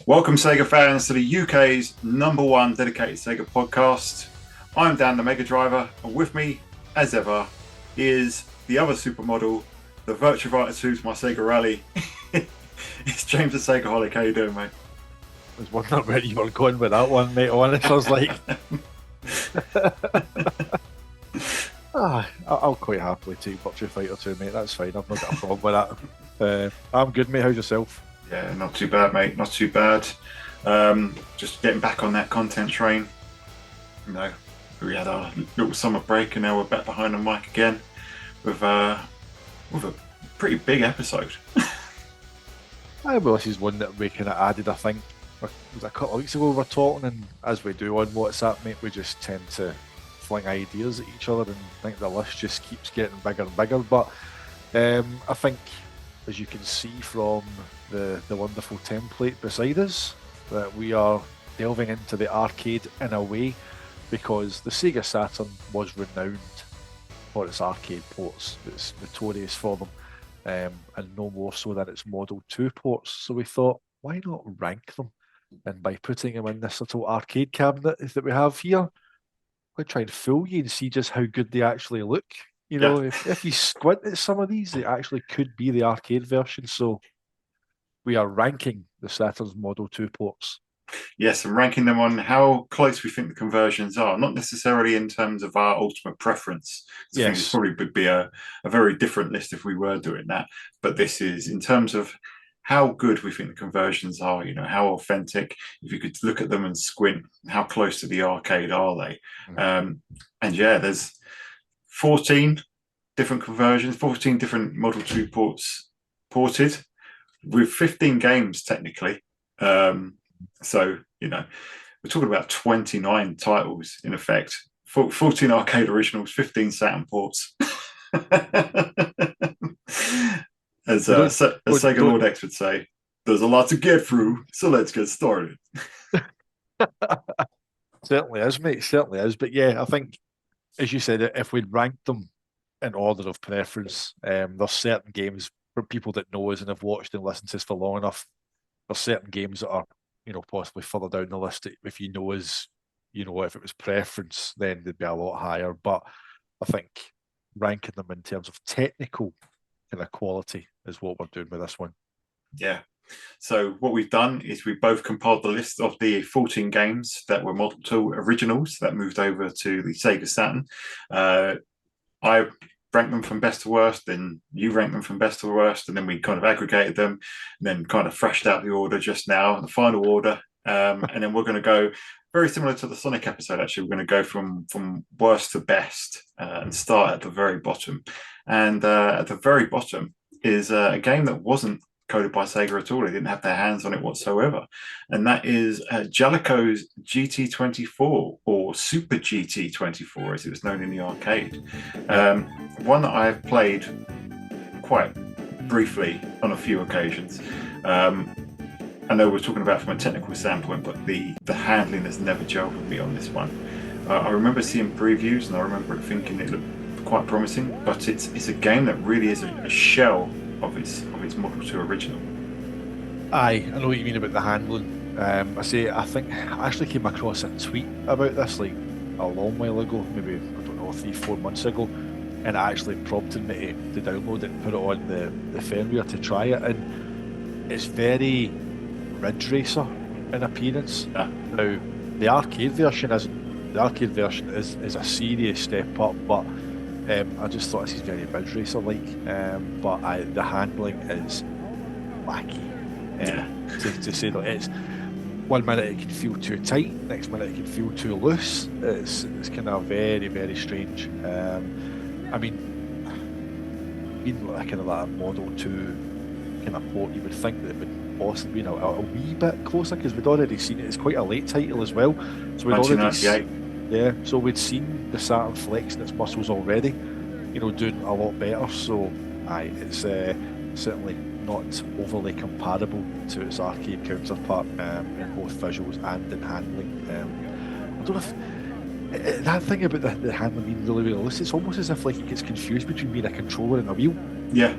Welcome, Sega fans, to the UK's #1 dedicated Sega podcast. I'm Dan, the Mega Driver, and with me, as ever, is the other supermodel, the Virtua Fighter 2 to my Sega Rally. It's James the Segaholic. How you doing, mate? I was wondering where you were going with that one, mate. Honest, I was like, I'll quite happily take Virtua Fighter 2, mate. That's fine. I've not got a problem with that. I'm good, mate. How's yourself? Yeah, not too bad, mate. Not too bad. Just getting back on that content train. You know, we had our little summer break, and now we're back behind the mic again with a pretty big episode. Well, this is one that we kind of added, I think. It was a couple of weeks ago we were talking, and as we do on WhatsApp, mate, we just tend to fling ideas at each other, and I think the list just keeps getting bigger and bigger. But I think, as you can see from the wonderful template beside us, that we are delving into the arcade in a way, because the Sega Saturn was renowned for its arcade ports. It's notorious for them, and no more so than its Model 2 ports. So we thought, why not rank them? And by putting them in this little arcade cabinet that we have here, we'll try and fool you and see just how good they actually look. You know, if you squint at some of these, they actually could be the arcade version. So we are ranking the Saturn's Model 2 ports. Yes, and ranking them on how close we think the conversions are, not necessarily in terms of our ultimate preference. I think it probably would be a very different list if we were doing that. But this is in terms of how good we think the conversions are, you know, how authentic. If you could look at them and squint, how close to the arcade are they? And yeah, there's 14 different conversions, 14 different Model 2 ports ported, with 15 games technically. So, you know, we're talking about 29 titles in effect, 14 arcade originals, 15 Saturn ports. As Sega Lord X would say, there's a lot to get through, so let's get started. Certainly is, mate, certainly is. But yeah, I think, as you said, if we'd ranked them in order of preference, there's certain games, for people that know us and have watched and listened to us for long enough, there's certain games that are, you know, possibly further down the list. If you know us, you know, if it was preference, then they'd be a lot higher. But I think ranking them in terms of technical kind of quality is what we're doing with this one. Yeah. So what we've done is we both compiled the list of the 14 games that were Model 2 originals that moved over to the Sega Saturn. I ranked them from best to worst, then you ranked them from best to worst, and then we kind of aggregated them, and then kind of thrashed out the order just now, the final order. And then we're going to go very similar to the Sonic episode. Actually, we're going to go from worst to best and start at the very bottom. And at the very bottom is a game that wasn't coded by Sega at all. They didn't have their hands on it whatsoever. And that is Jaleco's GT24, or Super GT24 as it was known in the arcade. One that I've played quite briefly on a few occasions. I know we're talking about from a technical standpoint, but the handling has never gelled with me on this one. I remember seeing previews and I remember thinking it looked quite promising, but it's a game that really is a shell of its Model 2 original. Aye, I know what you mean about the handling. I think I actually came across a tweet about this like a long while ago, maybe, I don't know, 3-4 months ago, and it actually prompted me to download it and put it on the firmware to try it, and it's very Ridge Racer in appearance. Now the arcade version is a serious step up, but I just thought this is very Ridge Racer like, but the handling is wacky. To say that, it's 1 minute it can feel too tight, next minute it can feel too loose. It's kind of very, very strange. I mean, being like kind of like a Model 2 kind of port, you would think that it would possibly be a wee bit closer, because we'd already seen it. It's quite a late title as well, so we'd already so we'd seen the Saturn flexing its muscles already, you know, doing a lot better. So it's certainly not overly comparable to its arcade counterpart in both visuals and in handling. I don't know That thing about the handling being really realistic, it's almost as if like it gets confused between being a controller and a wheel. Yeah.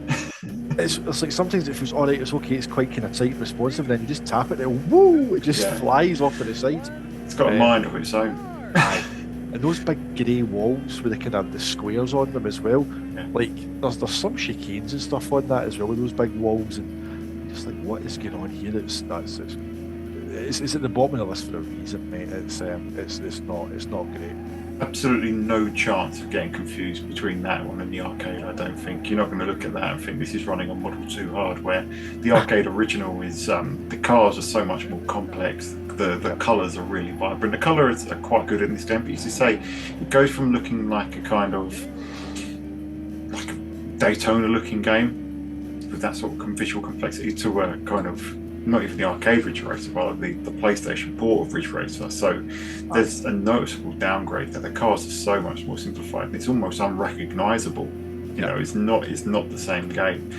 It's like sometimes it feels all right, it's okay, it's quite kind of tight, responsive, and then you just tap it, and woo, it just flies off to the side. It's got a mind of its own. Aye. And those big grey walls with the kind of the squares on them as well. Yeah. Like there's some chicanes and stuff on that as well, with those big walls, and you're just like, what is going on here? It's at the bottom of the list for a reason, mate. It's not great. Absolutely no chance of getting confused between that one and the arcade. I don't think you're not going to look at that and think this is running on Model 2 hardware. The arcade original is the cars are so much more complex. The colours are really vibrant. The colours are quite good in this game, but as you say, it goes from looking like a kind of like a Daytona-looking game with that sort of visual complexity to a kind of not even the arcade Ridge Racer, but the PlayStation port of Ridge Racer. So there's a noticeable downgrade there. The cars are so much more simplified, and it's almost unrecognisable. You know, it's not the same game.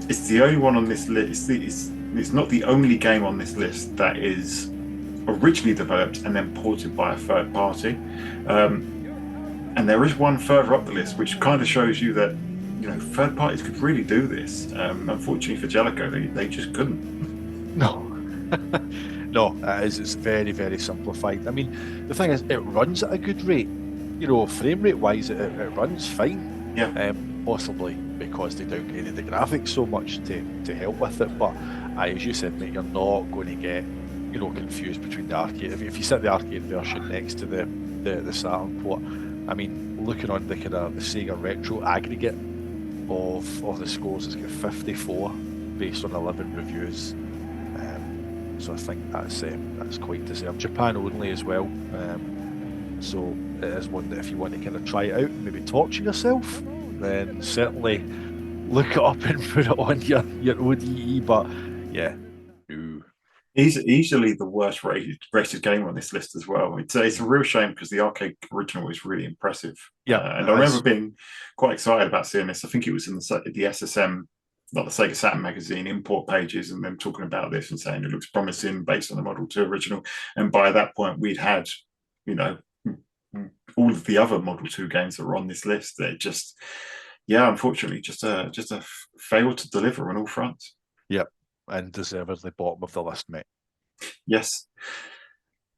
It's the only one on this list. It's not the only game on this list that is originally developed and then ported by a third party. And there is one further up the list, which kind of shows you that third parties could really do this. Unfortunately for Jellicoe, they just couldn't. No, no, it's very, very simplified. I mean, the thing is, it runs at a good rate. Frame rate wise, it runs fine. Yeah. Possibly because they downgraded the graphics so much to help with it. But as you said, mate, you're not going to get confused between the arcade. If you set the arcade version next to the Saturn port, I mean, looking on the kind of the Sega Retro aggregate of the scores, it's got 54 based on 11 reviews. So I think that's quite deserved. Japan only as well. So it is one that if you want to kind of try it out and maybe torture yourself, then certainly look it up and put it on your ODE. But yeah, no. He's easily the worst rated game on this list as well. It's a real shame because the arcade original is really impressive. Yeah, and I remember being quite excited about seeing this. I think it was in the SSM, not the Sega Saturn magazine, import pages, and them talking about this and saying it looks promising based on the Model 2 original. And by that point, we'd had, all of the other Model 2 games that were on this list. They just, unfortunately, just a failed to deliver on all fronts. Yep. And deservedly bottom of the list, mate. Yes.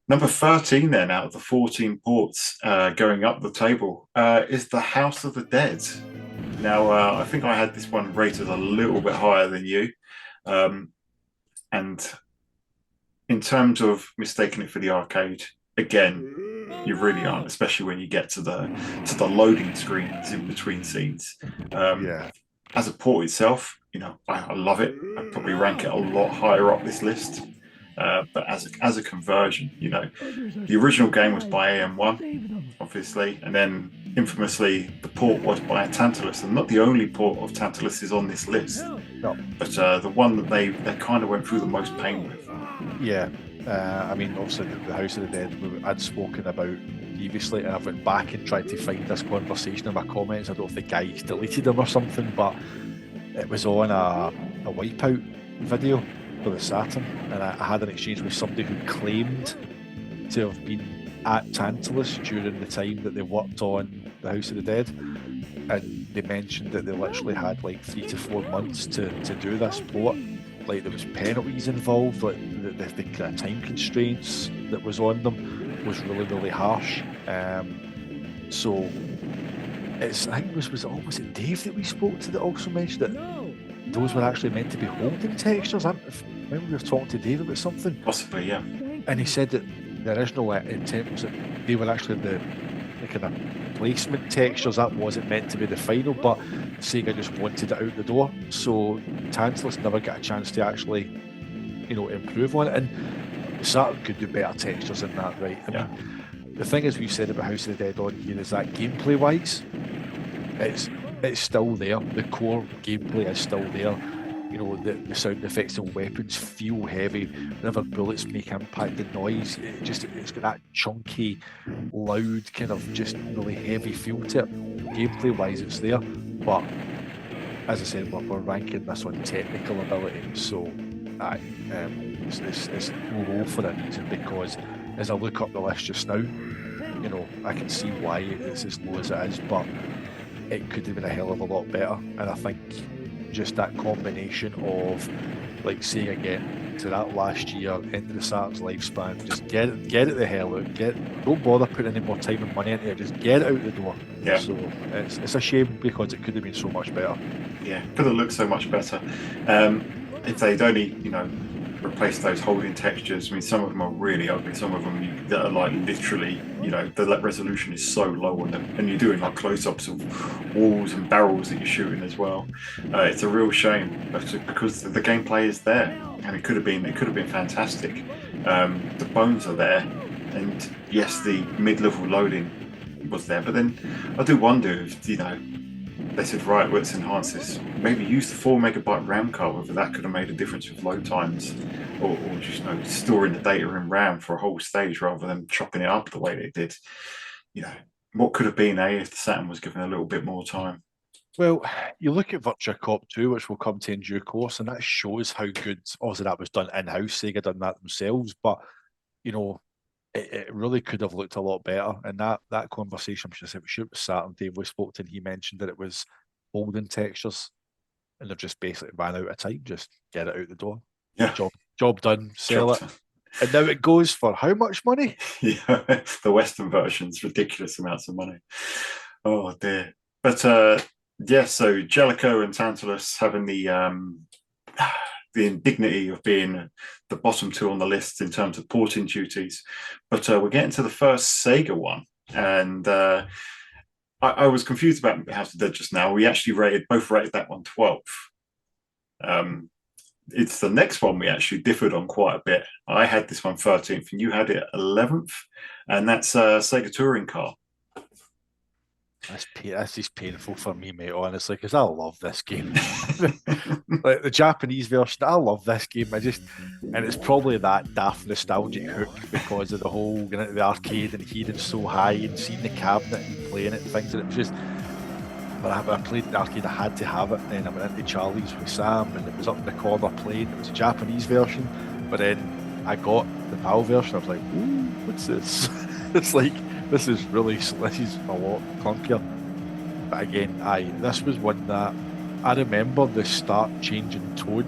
Number 13 then, out of the 14 ports going up the table, is the House of the Dead. Now, I think I had this one rated a little bit higher than you. And in terms of mistaking it for the arcade, again, you really aren't, especially when you get to the loading screens in between scenes. As a port itself, I love it. I'd probably rank it a lot higher up this list. But as a conversion, the original game was by AM1, obviously, and then infamously the port was by Tantalus, and not the only port of Tantalus is on this list. No. But the one that they kind of went through the most pain with. Yeah. I mean, obviously the House of the Dead I'd spoken about previously, and I've went back and tried to find this conversation in my comments. I don't know if the guys deleted them or something, but it was on a Wipeout video for the Saturn, and I had an exchange with somebody who claimed to have been at Tantalus during the time that they worked on the House of the Dead, and they mentioned that they literally had like 3 to 4 months to do this port. Like there was penalties involved, like the kind of time constraints that was on them was really, really harsh. So it's, I think was it Dave that we spoke to that also mentioned that those were actually meant to be holding textures. I remember we were talking to Dave about something. Possibly, yeah. And he said that the original intent was that they were actually the kind of placement textures. That wasn't meant to be the final, but Sega just wanted it out the door. So Tantalus never got a chance to actually, improve on it. And Saturn could do better textures than that, right? I mean, the thing is, we've said about House of the Dead on here is that gameplay-wise, it's still there. The core gameplay is still there. The sound effects and weapons feel heavy. Whenever bullets make impact, the noise, it's got that chunky, loud, kind of just really heavy feel to it. Gameplay-wise, it's there. But, as I said, we're ranking this on technical ability. So, it's low for a reason, because as I look up the list just now, you know, I can see why it's as low as it is, but it could have been a hell of a lot better. And I think just that combination of, like, say again, to that last year, end of the Saturn's lifespan, just get it the hell out. Don't bother putting any more time and money into it. Just get it out the door. Yeah. So it's a shame because it could have been so much better. Yeah, could have looked so much better. If they'd only, you know, replace those holding textures. I mean, some of them are really ugly. Some of them that are like literally, you know, the resolution is so low on them, and you're doing like close-ups of walls and barrels that you're shooting as well. It's a real shame because the gameplay is there, and it could have been fantastic. The bones are there, and yes, the mid-level loading was there, but then I do wonder if, you know, they said, right, let's enhance this. Maybe use the 4 megabyte RAM card, whether that could have made a difference with load times, or just, you know, storing the data in RAM for a whole stage rather than chopping it up the way they did. You know, what could have been, if the Saturn was given a little bit more time? Well, you look at Virtua Cop 2, which we'll come to in due course, and that shows how good, obviously that was done in-house, Sega done that themselves, but, you know, it really could have looked a lot better. And that conversation, which I said, we shoot with Saturn, Dave we spoke to, and he mentioned that it was holding textures, and they've just basically ran out of time. Just get it out the door. Yeah. Job done, sell it. And now it goes for how much money? Yeah, the Western version's ridiculous amounts of money. Oh dear. But yeah, so Jellicoe and Tantalus having the indignity of being the bottom 2 on the list in terms of porting duties. But we're getting to the first Sega one. And I was confused about House of Dead just now. We actually both rated that one 12th. It's the next one we actually differed on quite a bit. I had this one 13th and you had it 11th. And that's Sega Touring Car. That's just painful for me, mate, honestly, because I love this game. Like the Japanese version, I love this game. And it's probably that daft nostalgic hook because of the whole going into the arcade and hearing so high and seeing the cabinet and playing it and things. And it was just, when I played in the arcade, I had to have it. And I went into Charlie's with Sam, and it was up in the corner playing. It was a Japanese version, but then I got the PAL version. I was like, ooh, what's this? It's like, this is a lot clunkier. But again, this was one that I remember the start changing tone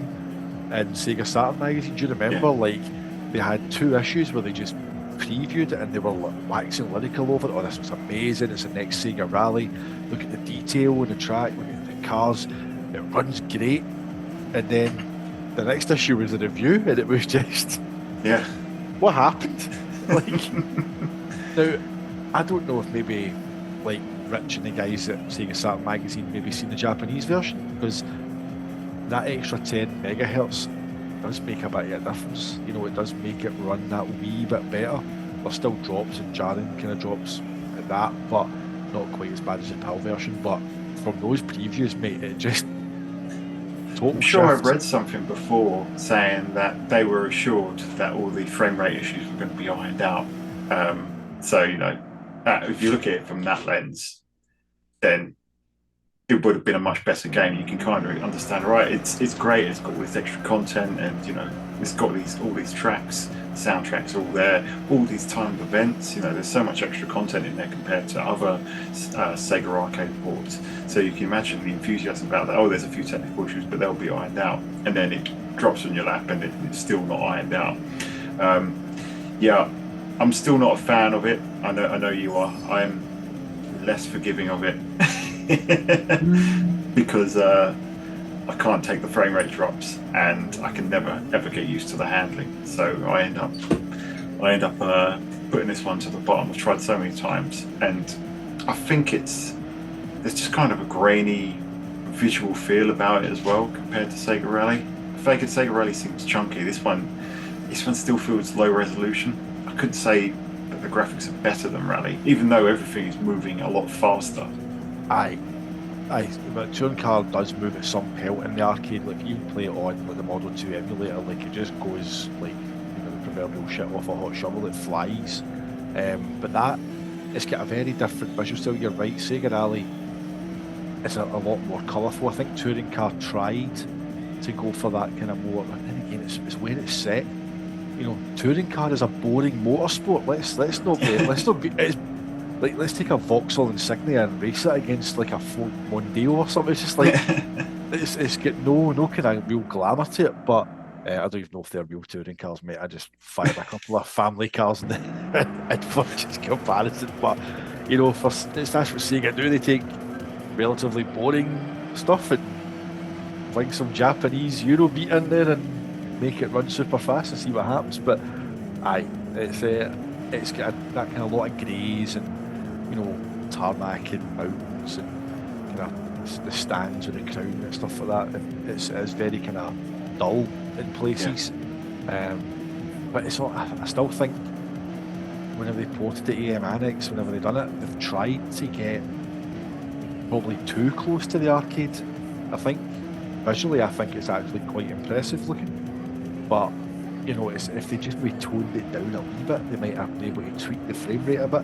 in Sega Saturn magazine. Do you remember? Yeah. Like, they had 2 issues where they just previewed it and they were waxing lyrical over it. Oh, this was amazing. It's the next Sega Rally. Look at the detail in the track. Look at the cars. It runs great. And then the next issue was a review, and it was just, yeah, what happened? Like, now, I don't know if maybe like Rich and the guys at Sega Saturn magazine maybe seen the Japanese version, because that extra 10 megahertz does make a bit of a difference. You know, it does make it run that wee bit better. There's still drops and jarring kind of drops at that, but not quite as bad as the PAL version. But from those previews, mate, it just total I'm sure shift. I've read something before saying that they were assured that all the frame rate issues were going to be ironed out. So, you know, if you look at it from that lens, then it would have been a much better game. You can kind of understand, right? It's great. It's got all this extra content, and you know, it's got all these tracks, soundtracks are all there, all these timed events. You know, there's so much extra content in there compared to other Sega arcade ports. So you can imagine the enthusiasm about that. Oh, there's a few technical issues, but they'll be ironed out. And then it drops on your lap, and it's still not ironed out. Yeah. I'm still not a fan of it. I know you are. I'm less forgiving of it because I can't take the frame rate drops, and I can never ever get used to the handling. So I end up putting this one to the bottom. I've tried so many times, and I think there's just kind of a grainy visual feel about it as well compared to Sega Rally. Sega Rally seems chunky. This one still feels low resolution. I could say that the graphics are better than Rally, even though everything is moving a lot faster. But Touring Car does move at some pelt in the arcade. Like, you play it on like the Model 2 emulator, like it just goes like, you know, the proverbial shit off a hot shovel. It flies. But it's got a very different visual style. You're right, Sega Rally is a lot more colourful. I think Touring Car tried to go for that kind of more, but then again, it's where it's set. You know, Touring Car is a boring motorsport. Let's not be. It's like, let's take a Vauxhall Insignia and race it against like a Ford Mondeo or something. It's just like it's got no kind of real glamour to it. But I don't even know if they're real touring cars, mate. I just fired a couple of family cars and for just comparison. But you know, that's what Sega do. They take relatively boring stuff and fling some Japanese Eurobeat in there and make it run super fast and see what happens. But aye, it's got that kind of lot of greys and tarmac and mountains and kind of the stands with the crown and stuff like that. And it's very kind of dull in places. Yeah. But it's all, I still think whenever they ported it to AM Annex, whenever they've done it, they've tried to get probably too close to the arcade. I think visually, I think it's actually quite impressive looking. But if they just toned it down a wee bit, they might have been able to tweak the frame rate a bit.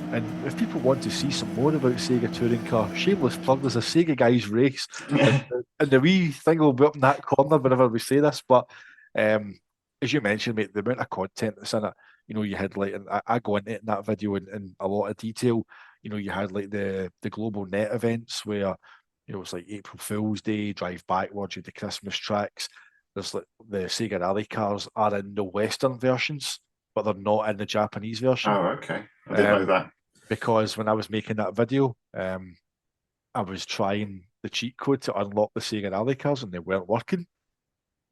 And if people want to see some more about Sega Touring Car, shameless plug, there's a Sega Guys race, and the wee thing will be up in that corner whenever we say this. But as you mentioned, mate, the amount of content that's in it, you had like, and I go into it in that video in a lot of detail. You had like the global net events where it's like April Fool's Day, drive backwards, you the Christmas tracks. There's like the Sega Rally cars are in the Western versions, but they're not in the Japanese version. Oh, okay. I didn't know that. Because when I was making that video, I was trying the cheat code to unlock the Sega Rally cars and they weren't working.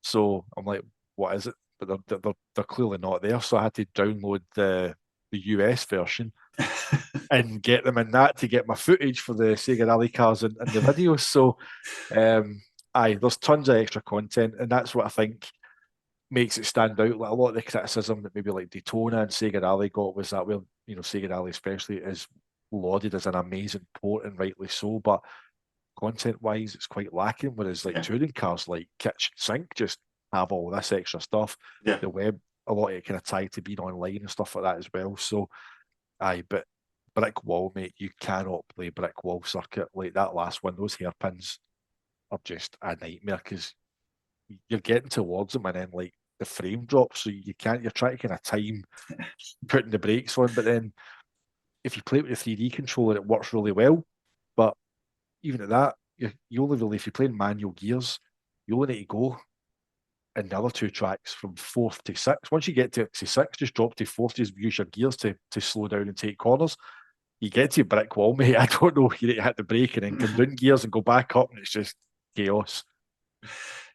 So I'm like, what is it? But they're clearly not there. So I had to download the US version and get them in that to get my footage for the Sega Rally cars and the videos. So there's tons of extra content, and that's what I think makes it stand out. Like a lot of the criticism that maybe like Daytona and Sega Rally got was that, well, Sega Rally especially is lauded as an amazing port, and rightly so, but content-wise, it's quite lacking. Whereas like touring cars like Kitchen Sink just have all this extra stuff. Yeah. The web, a lot of it kind of tied to being online and stuff like that as well. So, but Brick Wall, mate, you cannot play Brick Wall circuit like that last one. Those hairpins are just a nightmare because you're getting towards them and then like the frame drops, so you're trying to kind of time putting the brakes on, but then if you play it with the 3D controller, it works really well. But even at that, you only really, if you're playing manual gears, you only need to go in the other two tracks from 4th to 6th. Once you get to 6, just drop to 4th, just use your gears to slow down and take corners. You get to Brick Wall, mate, I don't know, you need to hit the brake and then come down gears and go back up, and it's just chaos.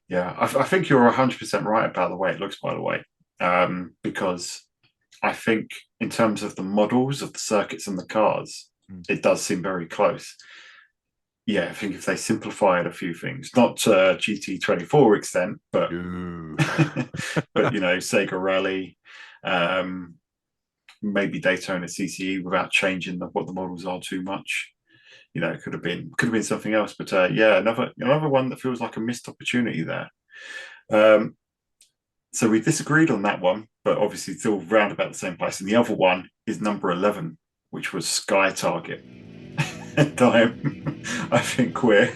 Yeah, I think you're 100% right about the way it looks, by the way, because I think in terms of the models of the circuits and the cars, it does seem very close. Yeah, I think if they simplified a few things, not GT24 extent, but but Sega Rally, maybe Daytona CCE without changing what the models are too much. It could have been something else, but another one that feels like a missed opportunity there. So we disagreed on that one, but obviously still round about the same place. And the other one is number 11, which was Sky Target. And I think we're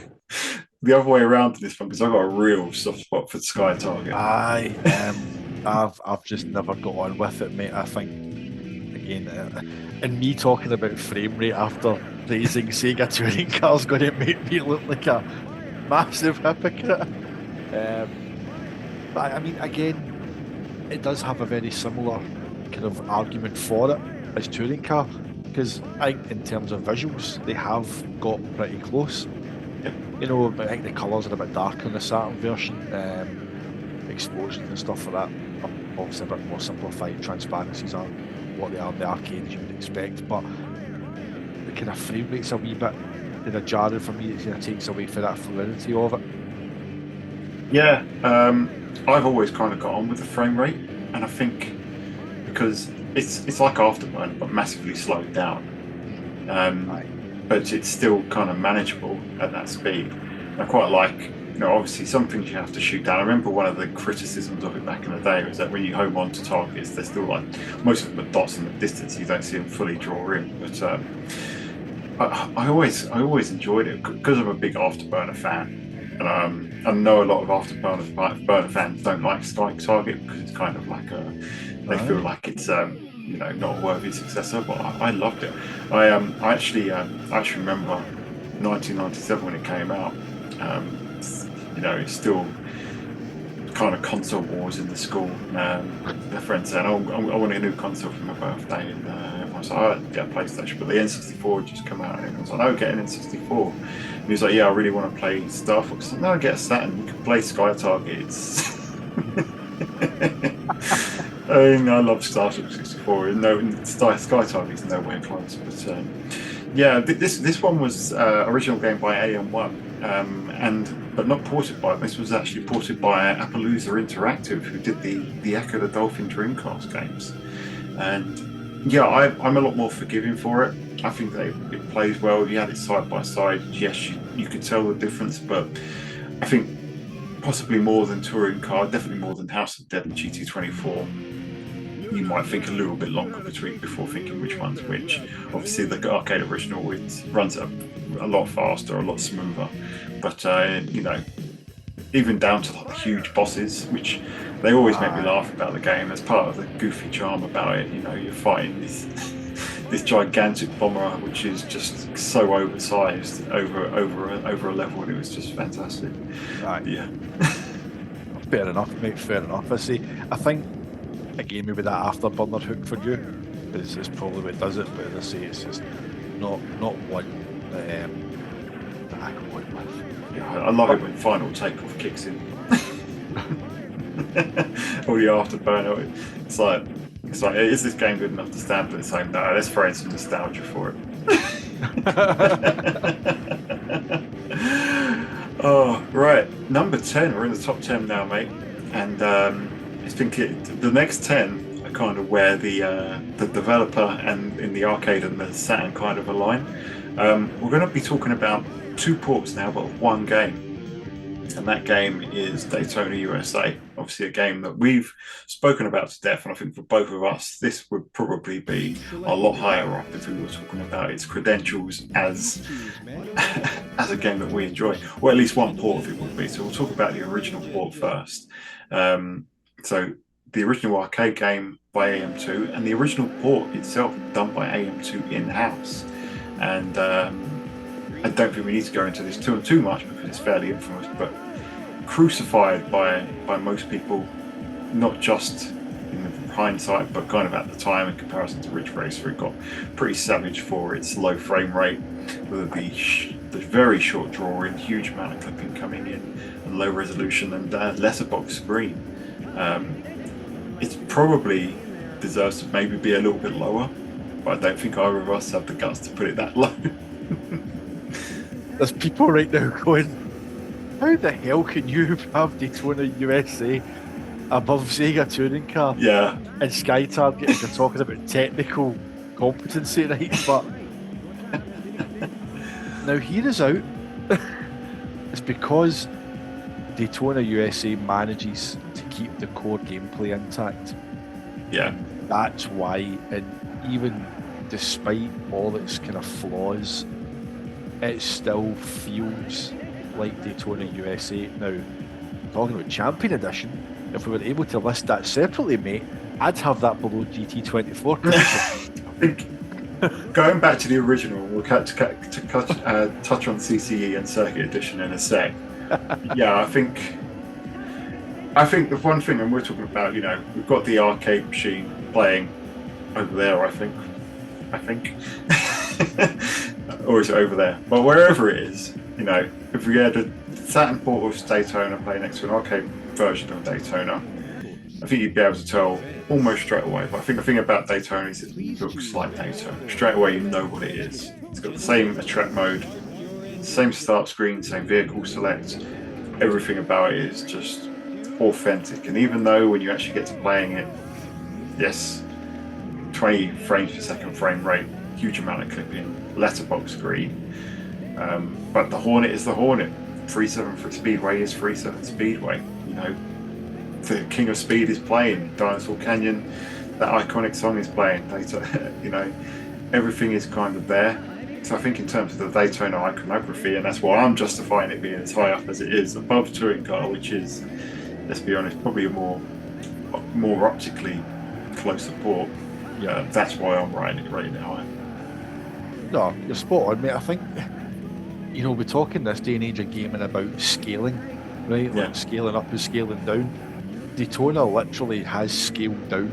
the other way around in this one because I've got a real soft spot for Sky Target. I've just never got on with it, mate. I think again, and me talking about frame rate after praising Sega touring cars going to make me look like a massive hypocrite. But I mean, again, it does have a very similar kind of argument for it as touring car, because I think in terms of visuals, they have got pretty close. Yep. I think the colours are a bit darker in the Saturn version. Explosions and stuff like that are obviously a bit more simplified. Transparencies are what they are in the arcade, as you would expect, but the kind of frame rate's a wee bit kind of jarring for me. It kind of takes away from that fluidity of it. Yeah, I've always kind of got on with the frame rate, and I think because it's like Afterburner but massively slowed down, but it's still kind of manageable at that speed. I quite like, obviously some things you have to shoot down. I remember one of the criticisms of it back in the day was that when you home onto targets, they're still like, most of them are dots in the distance, you don't see them fully draw in. But I always enjoyed it because I'm a big Afterburner fan. And I know a lot of Afterburner fans don't like Sky Target because it's kind of like they feel like it's not a worthy successor, but I loved it. I actually remember 1997 when it came out. It's still kind of console wars in the school. Their friends saying, "Oh, I want a new console for my birthday," and everyone's like, "Oh, get a PlayStation," but the N64 had just come out, and everyone's like, "Oh, get an N64." And he was like, "Yeah, I really want to play Star Fox." I said, "No, get a Saturn. You can play Sky Target." It's I love Star Fox 64. Sky Target is nowhere close, but yeah, this one was original game by AM1, but not ported by. This was actually ported by Appaloosa Interactive, who did the Echo the Dolphin Dreamcast games. And yeah, I'm a lot more forgiving for it. I think it plays well. If you had it side by side, yes, you could tell the difference, but I think possibly more than Touring Car, definitely more than House of Dead and GT24. You might think a little bit longer before thinking which one's which. Obviously, the arcade original runs a lot faster, a lot smoother. But even down to the huge bosses, which they always make me laugh about the game. As part of the goofy charm about it, you're fighting this gigantic bomber, which is just so oversized over a level, and it was just fantastic. Right. Yeah. Fair enough, mate. Fair enough. I think. Again, maybe that afterburner hook for you is probably what does it, but as I say, it's just not one that I can work with. Yeah, I love it when Final Takeoff kicks in. All the afterburner. It's like, is this game good enough to stand for the same? No, let's throw in some nostalgia for it. Oh, right. Number 10. We're in the top 10 now, mate. And I think the next 10 are kind of where the developer and in the arcade and the Saturn kind of align. We're going to be talking about 2 ports now, but one game. And that game is Daytona USA. Obviously a game that we've spoken about to death, and I think for both of us, this would probably be a lot higher up if we were talking about its credentials as a game that we enjoy, or at least one port of it would be. So we'll talk about the original port first. So the original arcade game by AM2, and the original port itself done by AM2 in-house. And I don't think we need to go into this too much because it's fairly infamous, but crucified by most people, not just in hindsight, but kind of at the time in comparison to Ridge Racer. It got pretty savage for its low frame rate, with the very short drawing, huge amount of clipping coming in, and low resolution and letterbox screen. It probably deserves to maybe be a little bit lower, but I don't think either of us have the guts to put it that low. There's people right now going, how the hell can you have Daytona USA above Sega Touring Car? Yeah. And Sky Target, if you're talking about technical competency, right? But now here is out. It's because Daytona USA manages to keep the core gameplay intact. Yeah. That's why, and even despite all its kind of flaws, it still feels like Daytona USA. Now, talking about Champion Edition, if we were able to list that separately, mate, I'd have that below GT24. I think going back to the original, we'll touch on CCE and Circuit Edition in a sec. Yeah, I think the one thing, and we're talking about, we've got the arcade machine playing over there, I think. Or is it over there? But wherever it is, if we had a Saturn port of Daytona playing next to an arcade version of Daytona, I think you'd be able to tell almost straight away. But I think the thing about Daytona is it looks like Daytona. Straight away, you know what it is. It's got the same attract mode, same start screen, same vehicle select. Everything about it is just authentic. And even though when you actually get to playing it, yes, 20 frames per second frame rate, huge amount of clipping, letterbox screen, but the Hornet is the Hornet. 37 Speedway is 37 Speedway. The King of Speed is playing. Dinosaur Canyon, that iconic song is playing. Everything is kind of there. So I think in terms of the Daytona iconography, and that's why I'm justifying it being as high up as it is, above Touring Car, which is, let's be honest, probably a more optically closer port. Yeah. That's why I'm rating it high. No, you're spot on, mate. I think, we're talking this day and age of gaming about scaling, right? Yeah. Like scaling up and scaling down. Daytona literally has scaled down,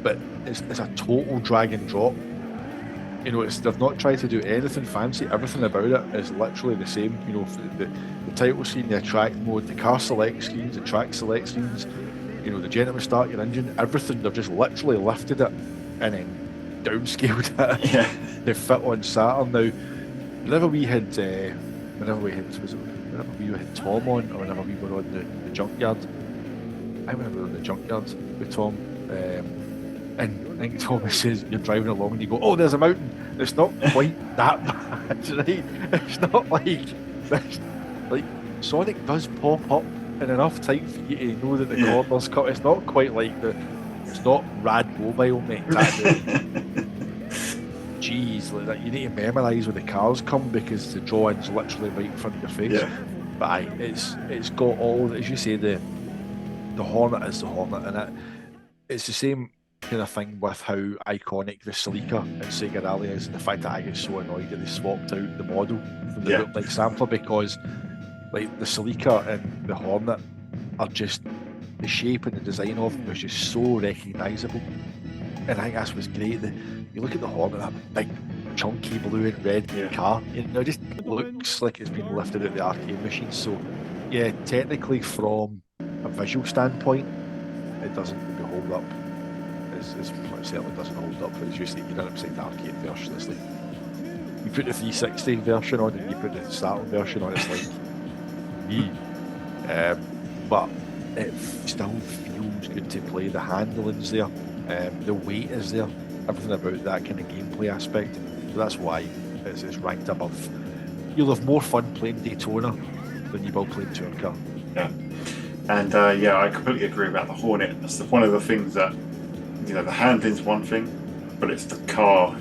but it's a total drag and drop. They've not tried to do anything fancy. Everything about it is literally the same. The title screen, the attract mode, the car select screens, the track select screens, the gentleman start your engine, everything. They've just literally lifted it and then downscaled it. Yeah. They fit on Saturn now. Whenever we had Tom on, or whenever we were on the junkyard, I remember we were on the junkyard with Tom, and I think Thomas says you're driving along and you go, oh, there's a mountain. It's not quite that bad, right? It's not like Sonic does pop up in enough time for you to know that the corner's cut. It's not quite like it's not Rad Mobile, mate. Jeez, like that, you need to memorise where the cars come because the drawing's literally right in front of your face. Yeah. But it's got all, as you say, the Hornet is the Hornet, and it's the same kind of thing with how iconic the Celica and Sega Rally is, and the fact that I get so annoyed that they swapped out the model from the bootleg sampler, because like the Celica and the Hornet are just, the shape and the design of them is just so recognisable, and I think that's what's great. You look at the Hornet, that big chunky blue and red car, it just looks like it's been lifted out of the arcade machine. So yeah, technically from a visual standpoint, it doesn't maybe hold up. It certainly doesn't hold up, as you say, you don't upside the arcade version. It's like you put the 360 version on and you put the Saturn version on, it's like but it still feels good to play. The handling's there, the weight is there, everything about that kind of gameplay aspect. So that's why it's ranked above. You'll have more fun playing Daytona than you will playing Tour Car. Yeah. And I completely agree about the Hornet. That's one of the things that, the handling's one thing, but it's the car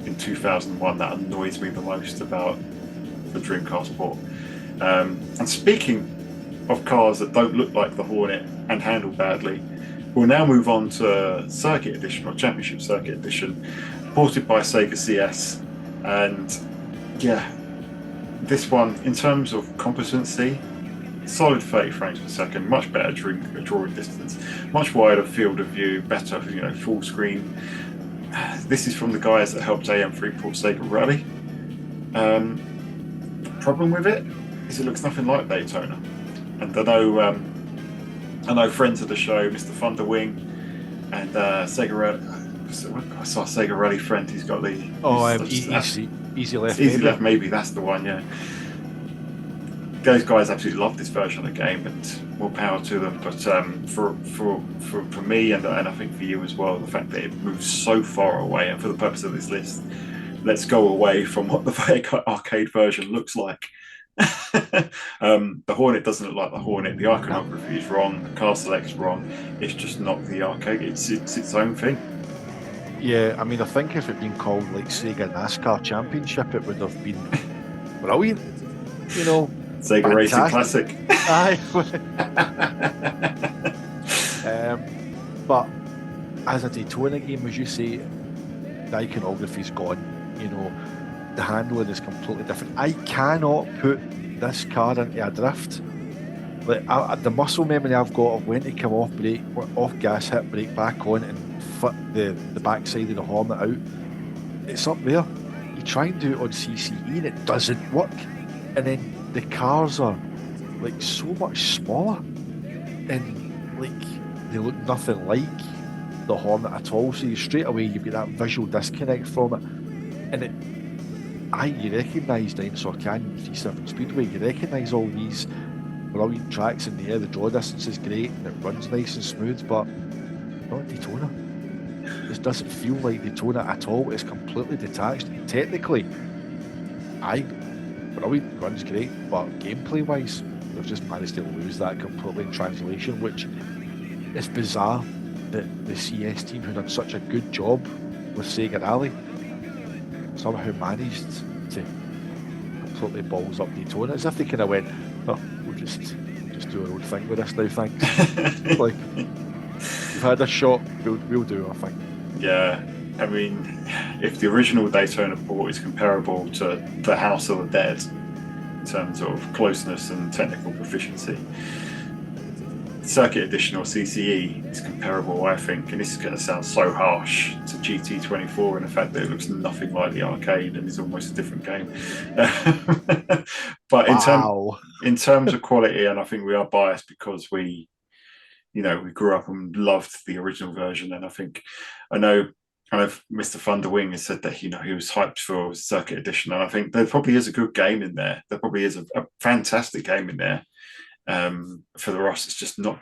in 2001 that annoys me the most about the Dreamcast port. And speaking of cars that don't look like the Hornet and handle badly, we'll now move on to Circuit Edition, or Championship Circuit Edition, ported by Sega CS. And this one, in terms of competency, solid 30 frames per second, much better drawing distance, much wider field of view, better, full screen. This is from the guys that helped AM3 port Sega Rally. The problem with it is it looks nothing like Daytona. And I know friends of the show, Mr. Thunderwing, and Sega Rally. I saw a Sega Rally friend. He's got the Easy Left. Easy Left, maybe that's the one. Yeah. Those guys absolutely love this version of the game, and more power to them. But for me, and I think for you as well, the fact that it moves so far away, and for the purpose of this list, let's go away from what the arcade version looks like. The Hornet doesn't look like the Hornet. The iconography is wrong. The car select's wrong. It's just not the arcade. It's its own thing. Yeah, I mean, I think if it'd been called like Sega NASCAR Championship, it would have been brilliant. Sega Racing Classic. Aye. But as a Daytona game, as you say, the iconography's gone. The handling is completely different. I cannot put this car into a drift. Like the muscle memory I've got of when to come off brake, off gas, hit brake, back on, and fit the backside of the Hornet out. It's up there. You try and do it on CCE and it doesn't work. And then the cars are like so much smaller, and like they look nothing like the Hornet at all. So straight away you've got that visual disconnect from it, and you recognise Dinosaur Canyon 37 Speedway. You recognise all these brilliant tracks in the air. The draw distance is great and it runs nice and smooth, but not Daytona. This doesn't feel like Daytona at all. It's completely detached. Technically, brilliant, runs great, but gameplay wise, they've just managed to lose that completely in translation, which is bizarre that the CS team, who done such a good job with Sega Rally, somehow managed to completely balls up Daytona, as if they kind of went, oh, we'll just do our own thing with this now, thanks. Like, we've had a shot, we'll do our thing. Yeah, I mean, if the original Daytona port is comparable to the House of the Dead in terms of closeness and technical proficiency, Circuit Edition or CCE is comparable, I think, and this is going to sound so harsh, to GT24 in the fact that it looks nothing like the arcade and is almost a different game. But in terms of quality, and I think we are biased because we grew up and loved the original version, and I know kind of Mr. Thunderwing has said that he was hyped for Circuit Edition, and I think there probably is a good game in there. There probably is a fantastic game in there. For us, it's just not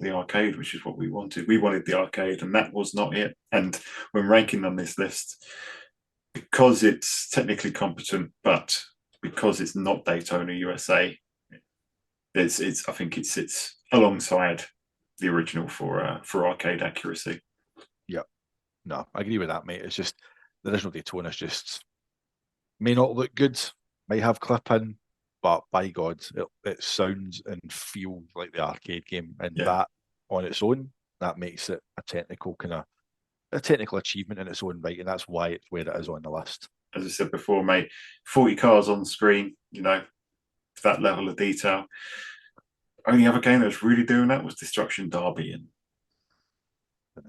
the arcade, which is what we wanted. We wanted the arcade, and that was not it. And when ranking on this list, because it's technically competent, but because it's not Daytona USA, I think it sits alongside the original for arcade accuracy. Yeah, no, I agree with that, mate. It's just the original Daytona just may not look good, might have clip in, but by God, it sounds and feels like the arcade game, and that on its own, that makes it a technical achievement in its own right, and that's why it's where it is on the list. As I said before, mate, 40 cars on the screen, that level of detail. Only other game that was really doing that was Destruction Derby, and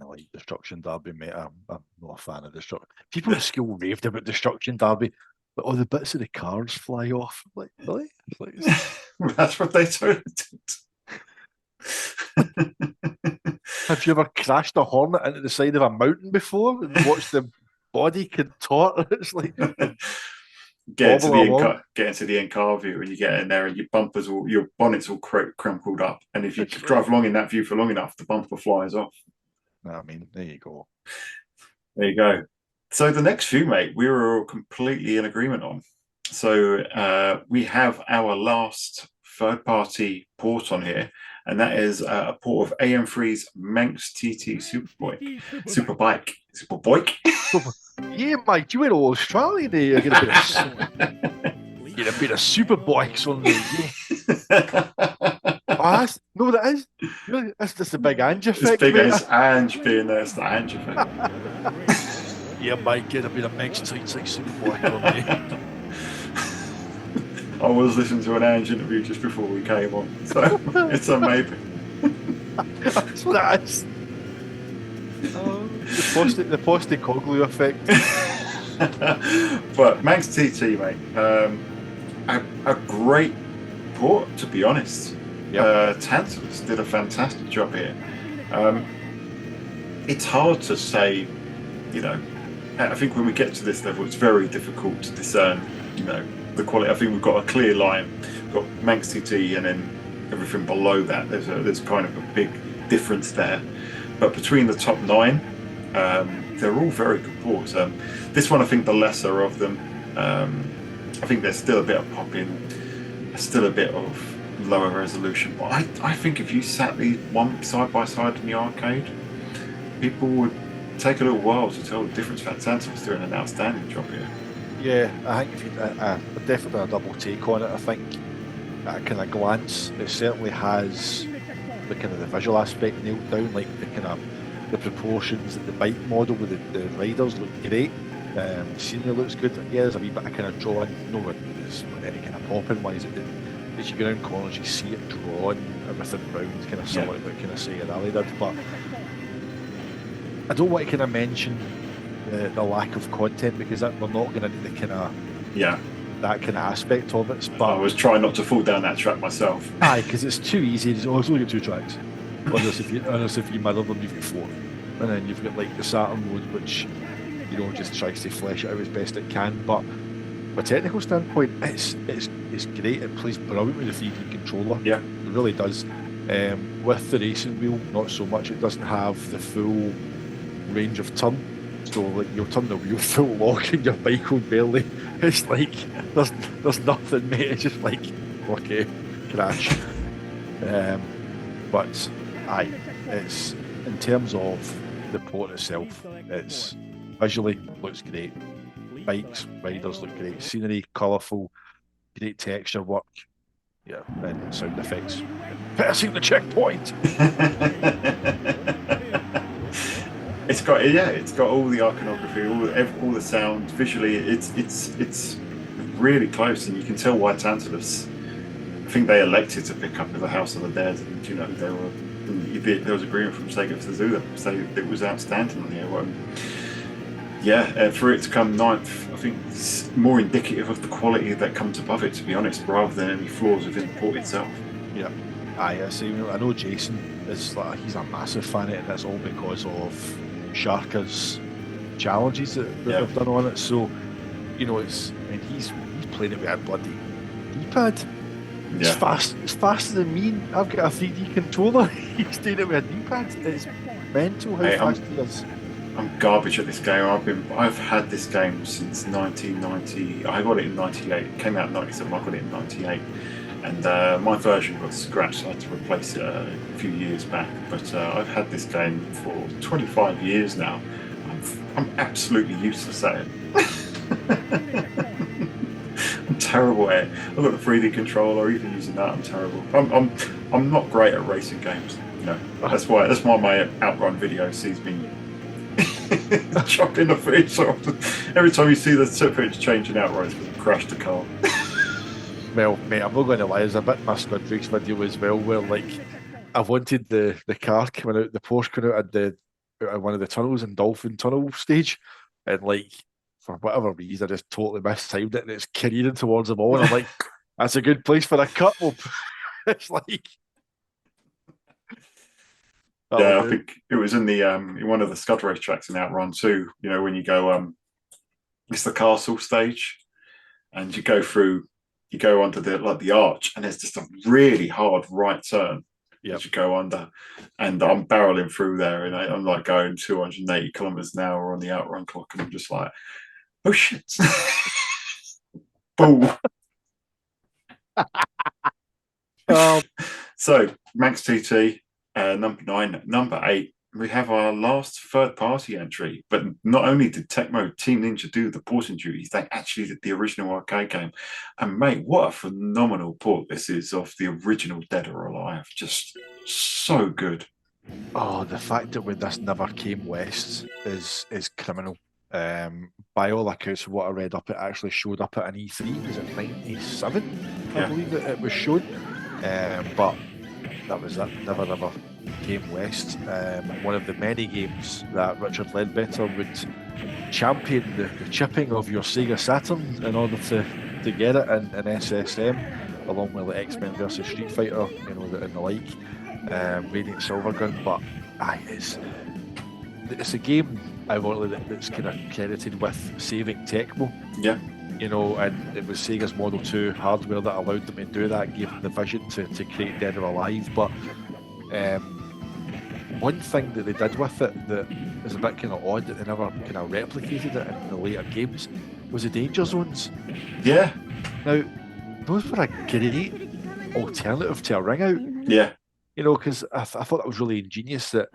I like Destruction Derby, mate. I'm not a fan of Destruction. People at school raved about Destruction Derby, but all the bits of the cars fly off. Like, really? That's what they told it. Have you ever crashed a Hornet into the side of a mountain before and watched the body contort? It's like get into the in-car view, and you get in there, and your bonnet's all crumpled up, and if you drive along in that view for long enough, the bumper flies off. I mean, there you go. There you go. So the next few, mate, we were all completely in agreement on. So we have our last third-party port on here, and that is a port of AM3's Manx TT Superbike. Yeah, mate, you went all Australian there. You're going to be a bit of Superbikes on there. Yeah. No, that is. That's just a big Ange effect. It's big as Ange being there. It's the Ange effect. Yeah, mate, get a bit of Manx TT Superbike on there. I was listening to an Ange interview just before we came on, so it's a maybe. That's what that is. The Postecoglou effect. But Manx TT, mate, a great port, to be honest. Yep. Tantalus did a fantastic job here. It's hard to say, I think when we get to this level, it's very difficult to discern, the quality. I think we've got a clear line. We've got Manx TT, and then everything below that, there's kind of a big difference there. But between the top 9, they're all very good ports. This one, I think, the lesser of them. I think there's still a bit of pop-in, still a bit of lower resolution. But I think if you sat these one side by side in the arcade, people would take a little while to tell the difference. Tantalus doing an outstanding job here. Yeah, I think if you definitely a double take on it. I think at a kind of glance, it certainly has the kind of the visual aspect nailed down, like the proportions of the bike model with the riders look great. The scenery looks good. Yeah, there's a wee bit of kind of drawing. No, there's not any kind of popping wise. As you go around corners, you see it drawn everything round, kind of similar to what kind of Sega Rally did. But I don't want to kind of mention the lack of content, because we're not going to do the kind of that kind of aspect of it. But I was trying not to fall down that track myself. Aye, because it's too easy. It's only got 2 tracks. Unless if you mirror them, you've got 4, and then you've got like the Saturn mode, which just tries to flesh it out as best it can. But from a technical standpoint, it's great. It plays brilliant with the 3D controller. Yeah, it really does. With the racing wheel, not so much. It doesn't have the full range of turn. So like you'll turn the wheel full lock and your bike will barely. It's like there's nothing, mate. It's just like okay, crash. But it's in terms of the port itself, it's visually looks great. Bikes, riders look great. Scenery, colourful, great texture work. Yeah, and sound effects. Passing the checkpoint. it's got all the iconography, all the sound, visually, it's really close, and you can tell why Tantalus. I think they elected to pick up the House of the Dead, and there was agreement from Sega to do that. So it was outstanding. For it to come ninth, I think it's more indicative of the quality that comes above it, to be honest, rather than any flaws within the port itself. Yeah, I see. I know Jason is he's a massive fan of it, and that's all because of Sharka's challenges that they've done on it. So, he's playing it with a bloody D-pad. It's faster than me. I've got a 3D controller. He's doing it with a D-pad. It's mental how fast he is. I'm garbage at this game. I've had this game since 1990. I got it in 98. It came out in 97. I got it in 98. And my version got scratched. I had to replace it a few years back. But I've had this game for 25 years now. I'm absolutely useless at it. I'm terrible at it. I've got the 3D controller. Even using that, I'm terrible. I'm not great at racing games. That's why my outrun video sees me chopping the footage off. Every time you see the footage changing outrun, it's going to crash the car. Well, mate, I'm not going to lie. There's a bit in my Squad Freaks video as well where, I wanted the car coming out, the Porsche coming out at one of the tunnels in Dolphin Tunnel stage, and for whatever reason, I just totally mistimed it, and it's careening towards the ball, and I'm like, that's a good place for a cut. It's I think it was in the in one of the Scud race tracks in Outrun 2. When you go it's the castle stage, and you go under the arch, and there's just a really hard right turn as you go under, and I'm barreling through there, and I'm going 280 kilometers an hour on the outrun clock, and I'm just like, oh shit. Boom. So Max TT, number 9, number 8. We have our last third-party entry, but not only did Tecmo Team Ninja do the porting duties, they actually did the original arcade game. And mate, what a phenomenal port this is of the original Dead or Alive. Just so good. Oh, the fact that when this never came west is criminal. By all accounts of what I read up, it actually showed up at an E3. Was it 97? I believe that it was shown. But that was it. Never came west. One of the many games that Richard Ledbetter would champion the chipping of your Sega Saturn in order to get it in SSM, along with X-Men versus Street Fighter, and the like, Radiant Silvergun. But it's a game ironically that's kind of credited with saving Tecmo. Yeah. And it was Sega's Model 2 hardware that allowed them to do that, gave them the vision to create Dead or Alive. But one thing that they did with it that is a bit kind of odd, that they never kind of replicated it in the later games, was the danger zones. Yeah. Now, those were a great alternative to a ring out. Yeah. Because I thought that was really ingenious, that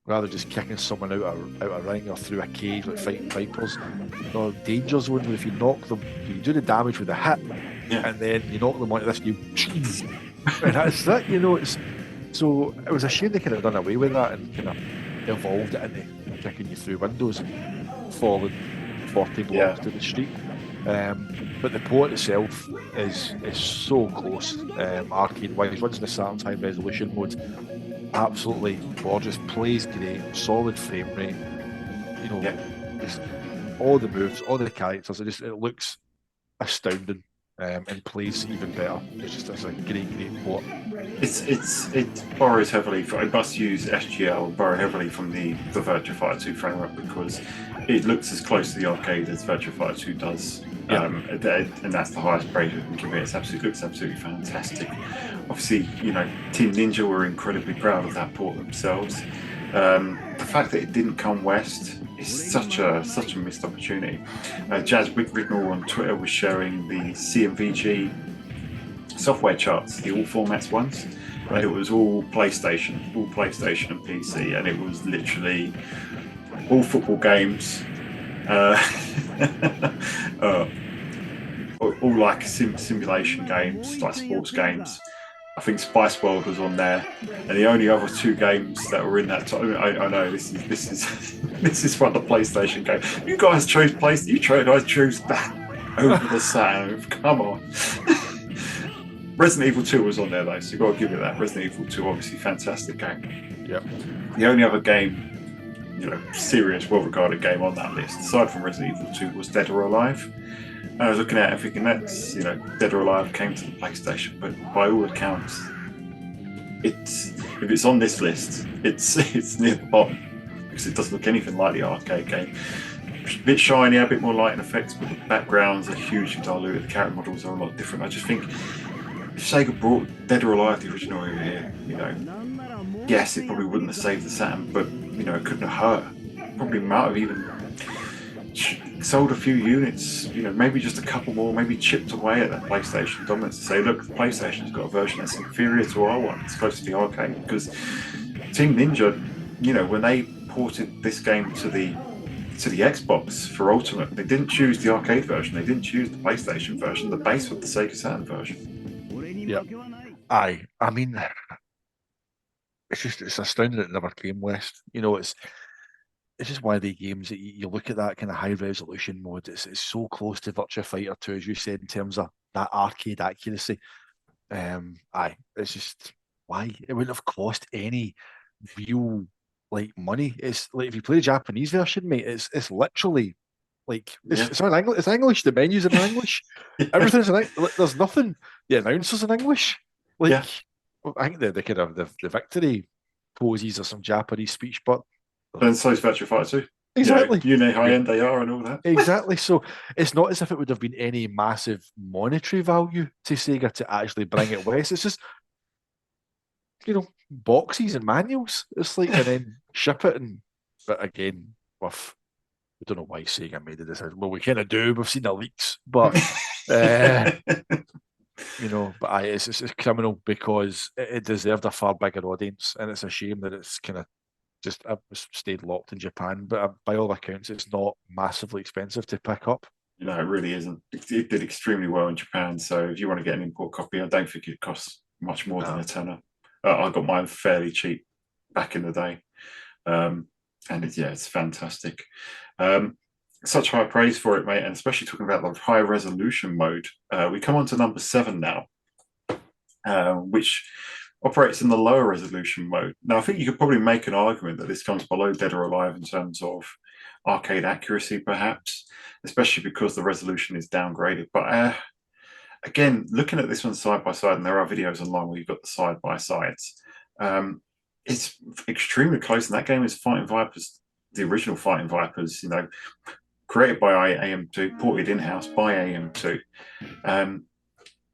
rather than just kicking someone out a ring or through a cage like fighting vipers, danger zone, where if you knock them, you do the damage with a hit, and then you knock them onto this new, and that's it. So it was a shame they could have done away with that and kind of evolved it into kicking you through windows and falling 40 blocks to the street. But the port itself is so close, arcade-wise. Runs in the Saturn high resolution mode. Absolutely gorgeous, plays great, solid frame rate. Just all the moves, all the characters. It looks astounding, and plays even better. It's a great port. It borrows heavily from. It must use SGL, borrow heavily from the Virtua Fighter 2 framework, because it looks as close to the arcade as Virtua Fighter 2 does. And that's the highest praise we can give it. It looks absolutely fantastic. Obviously, Team Ninja were incredibly proud of that port themselves. The fact that it didn't come west is such a missed opportunity. Jazz Wignall on Twitter was sharing the CMVG software charts, the all formats ones, and it was all PlayStation and PC, and it was literally all football games. All like simulation games, like sports games, I think Spice World was on there, and the only other two games that were in that time. I know this is this is one of the PlayStation games. You guys chose PlayStation. You guys chose that over the Saturn. Come on. Resident Evil 2 was on there though, so you got to give it that. Resident Evil 2, obviously, fantastic game. Yep. The only other game, serious, well-regarded game on that list, aside from Resident Evil 2, was Dead or Alive. I was looking at it and thinking that's, Dead or Alive came to the PlayStation, but by all accounts, if it's on this list, it's near the bottom because it doesn't look anything like the arcade game. A bit shinier, a bit more light and effects, but the backgrounds are hugely diluted. The character models are a lot different. I just think if Sega brought Dead or Alive, the original, over here, yes, it probably wouldn't have saved the Saturn, but it couldn't have hurt. Probably might have even sold a few units, maybe just a couple more, maybe chipped away at that PlayStation dominance to say, look, the PlayStation's got a version that's inferior to our one, it's close to the arcade. Because Team Ninja, when they ported this game to the Xbox for Ultimate, they didn't choose the arcade version, they didn't choose the PlayStation version, the base was the Sega Saturn version. Yep. Aye, I mean, it's astounding it never came west. It's just one of the games that you look at that kind of high resolution mode. It's so close to Virtua Fighter 2, as you said, in terms of that arcade accuracy. It's just why it wouldn't have cost any real money. It's like if you play the Japanese version, mate, it's literally it's in English. It's English. The menus are in English. Everything's in English. There's nothing. The announcers in English. I think they could have the victory poses or some Japanese speech, but. And so is Virtua Fighter 2. Exactly. You know how high-end they are and all that. Exactly. So it's not as if it would have been any massive monetary value to Sega to actually bring it west. It's just, boxes and manuals. It's and then ship it. But again, we don't know why Sega made the decision. Well, we kind of do. We've seen the leaks. But, it's criminal because it deserved a far bigger audience. And it's a shame that it's kind of just stayed locked in Japan, but by all accounts, it's not massively expensive to pick up. It really isn't. It did extremely well in Japan, so if you want to get an import copy, I don't think it costs much more than a tenner. I got mine fairly cheap back in the day, and it's fantastic. Such high praise for it, mate, and especially talking about the high resolution mode. We come on to number 7 now, which operates in the lower resolution mode. Now, I think you could probably make an argument that this comes below Dead or Alive in terms of arcade accuracy, perhaps, especially because the resolution is downgraded. But again, looking at this one side by side, and there are videos online where you've got the side by sides, it's extremely close. And that game is Fighting Vipers, the original Fighting Vipers, created by AM2, ported in-house by AM2.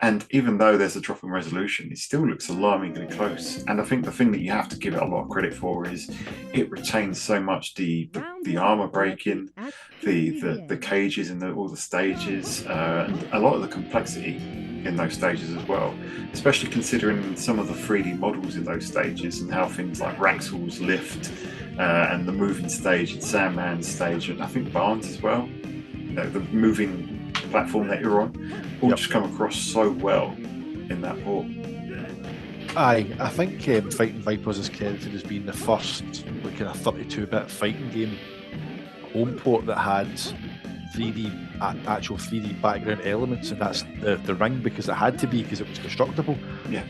And even though there's a drop in resolution, it still looks alarmingly close. And I think the thing that you have to give it a lot of credit for is it retains so much the armor breaking, the cages and all the stages, and a lot of the complexity in those stages as well. Especially considering some of the 3D models in those stages and how things like Raxel's lift and the moving stage and Sandman's stage, and I think Barnes as well. The moving platform that you're on, all just come across so well in that port. I think Fighting Vipers is credited as being the first kind of 32-bit fighting game home port that had 3D, actual 3D background elements, and that's the ring, because it had to be, because it was destructible. Yeah.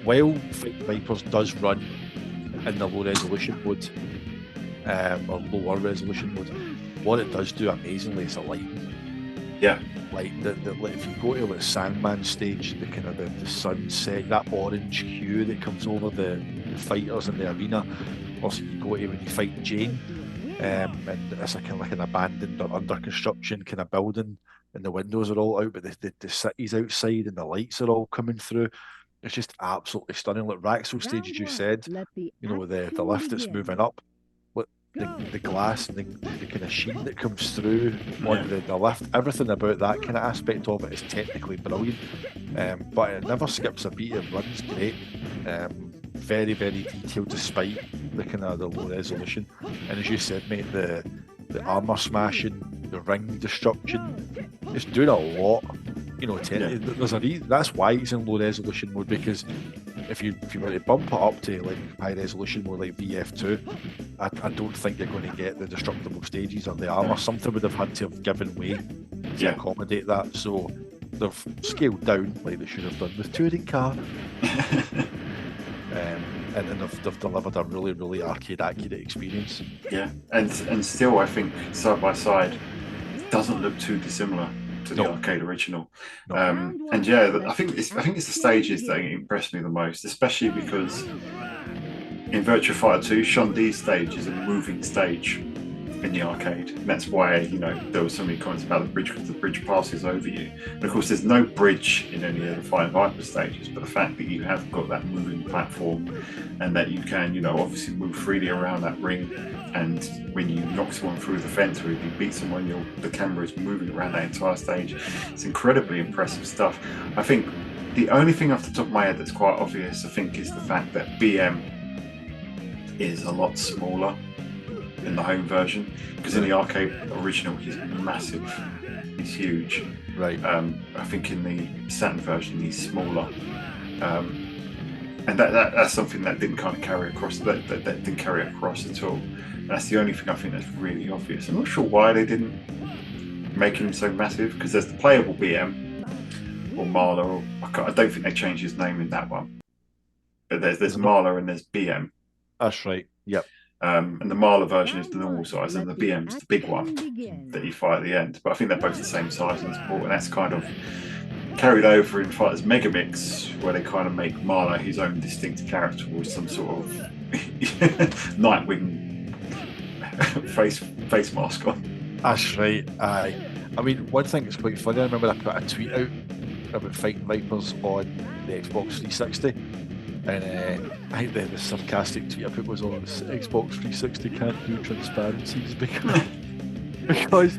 While Fighting Vipers does run in the low resolution mode, or lower resolution mode, what it does do amazingly is the lighting. Yeah, if you go to the Sandman stage, the kind of the sunset, that orange hue that comes over the fighters in the arena. Also, you go to when you fight Jane, and it's a kind of like an abandoned or under construction kind of building, and the windows are all out, but the city's outside and the lights are all coming through. It's just absolutely stunning. Like Raxel stage, as you said, the lift that's moving up. The glass and the kind of sheen that comes through on the lift, everything about that kind of aspect of it is technically brilliant, but it never skips a beat. It runs great, very, very detailed despite the kind of the low resolution. And as you said, mate, the armor smashing, the ring destruction, it's doing a lot You know, Yeah. there's that's why it's in low resolution mode, because if you were to bump it up to like high resolution mode like VF2, I don't think you're going to get the destructible stages or the armor. Something would have had to have given way to accommodate that. So they've scaled down like they should have done with Touring Car. And they've delivered a really, really arcade accurate experience. Yeah, and still I think side by side it doesn't look too dissimilar to the arcade original. No. And yeah, I think it's the stages that impressed me the most, especially because in Virtua Fighter 2, Shun-Di's stage is a moving stage in the arcade. And that's why, you know, there were so many comments about the bridge, because the bridge passes over you. And of course, there's no bridge in any of the Fighting Viper stages, but the fact that you have got that moving platform and that you can, you know, obviously move freely around that ring. And when you knock someone through the fence or if you beat someone, the camera is moving around that entire stage. It's incredibly impressive stuff. I think the only thing off the top of my head that's quite obvious, I think, is the fact that BM is a lot smaller in the home version, because in the arcade original he's massive, he's huge. Right. I think in the Saturn version he's smaller, and that's something that didn't kind of carry across. That didn't carry across at all. And that's the only thing I think that's really obvious. I'm not sure why they didn't make him so massive, because there's the playable BM or Marla. Or I don't think they changed his name in that one. But there's Marla and there's BM. That's right. Yep. And the Marla version is the normal size, and the BM's the big one that you fight at the end. But I think they're both the same size in sport, and that's kind of carried over in Fighters Megamix, where they kind of make Marla his own distinct character with some sort of Nightwing face mask on. That's right. I mean, one thing that's quite funny, I remember I put a tweet out about Fighting Vipers on the Xbox 360. And I think the sarcastic tweet I put was, on Xbox 360 can't do transparencies because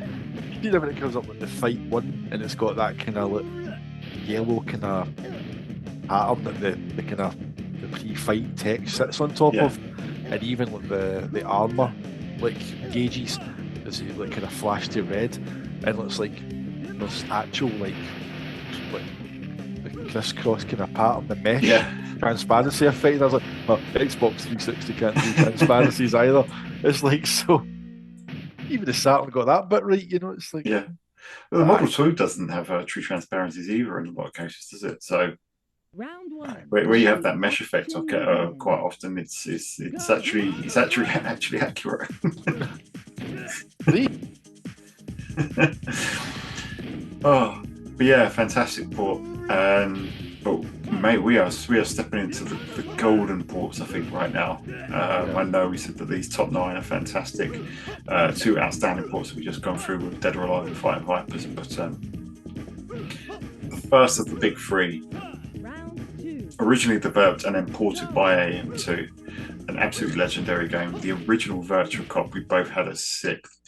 you know when it comes up with the fight one and it's got that kind of like yellow kind of pattern that the kind of the pre-fight text sits on top of, and even like the armor like gauges is like kind of flashed to red, and looks like there's actual like the crisscross kind of pattern, the mesh. Transparency effect. I was like, well, Xbox 360 can't do transparencies either. It's like, so even the Saturn got that bit right, you know. It's like, well, the Model 2 doesn't have true transparencies either in a lot of cases, does it? So where you have that mesh effect, quite often it's actually accurate. Oh, but yeah, fantastic port. But mate, we are stepping into the golden ports, I think, right now. I know we said that these top 9 are fantastic. 2 outstanding ports that we've just gone through with Dead or Alive and Fighting Vipers, but the first of the big 3, originally developed and then ported by AM2, an absolutely legendary game. The original Virtua Cop we both had as 6th.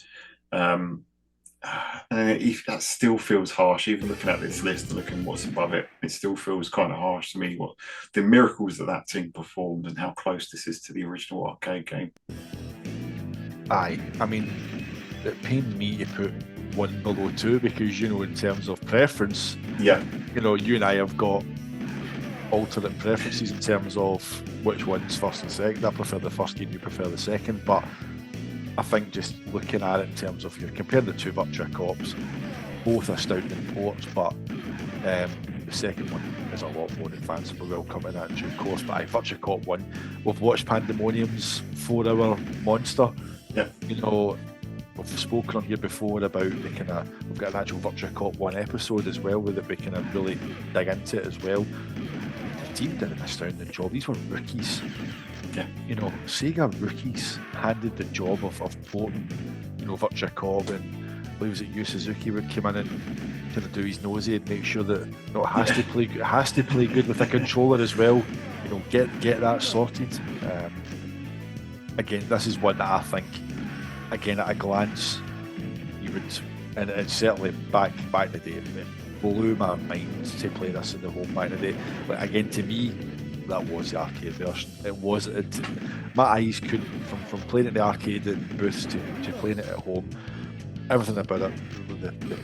And that still feels harsh, even looking at this list and looking what's above it. It still feels kind of harsh to me, what the miracles that team performed and how close this is to the original arcade game. I mean, it pains me to put 1 below 2 because, you know, in terms of preference, you know, you and I have got alternate preferences in terms of which one's first and second. I prefer the first game, you prefer the second, but I think just looking at it in terms of, you're comparing the 2 Virtua Cops, both astounding ports, but the second one is a lot more advanced. We will come in that in due course. But Virtua Cop 1, we've watched Pandemonium's 4-hour monster. You know, we've spoken on here before about the kind of, we've got an actual Virtua Cop 1 episode as well, where we kind of really dig into it as well. The team did an astounding job. These were rookies. You know, Sega rookies handed the job of porting, you know, Virtua Cop, and I believe it was Yu Suzuki would come in and kind of do his nosy and make sure that, you know, it has to play good with a controller as well. You know, get that sorted. Again, this is one that I think, again, at a glance, you would, and it's certainly back in the day, it blew my mind to play this in the home back in the day. But again, to me, that was the arcade version. My eyes couldn't, from playing at the arcade in booths to playing it at home, everything about it,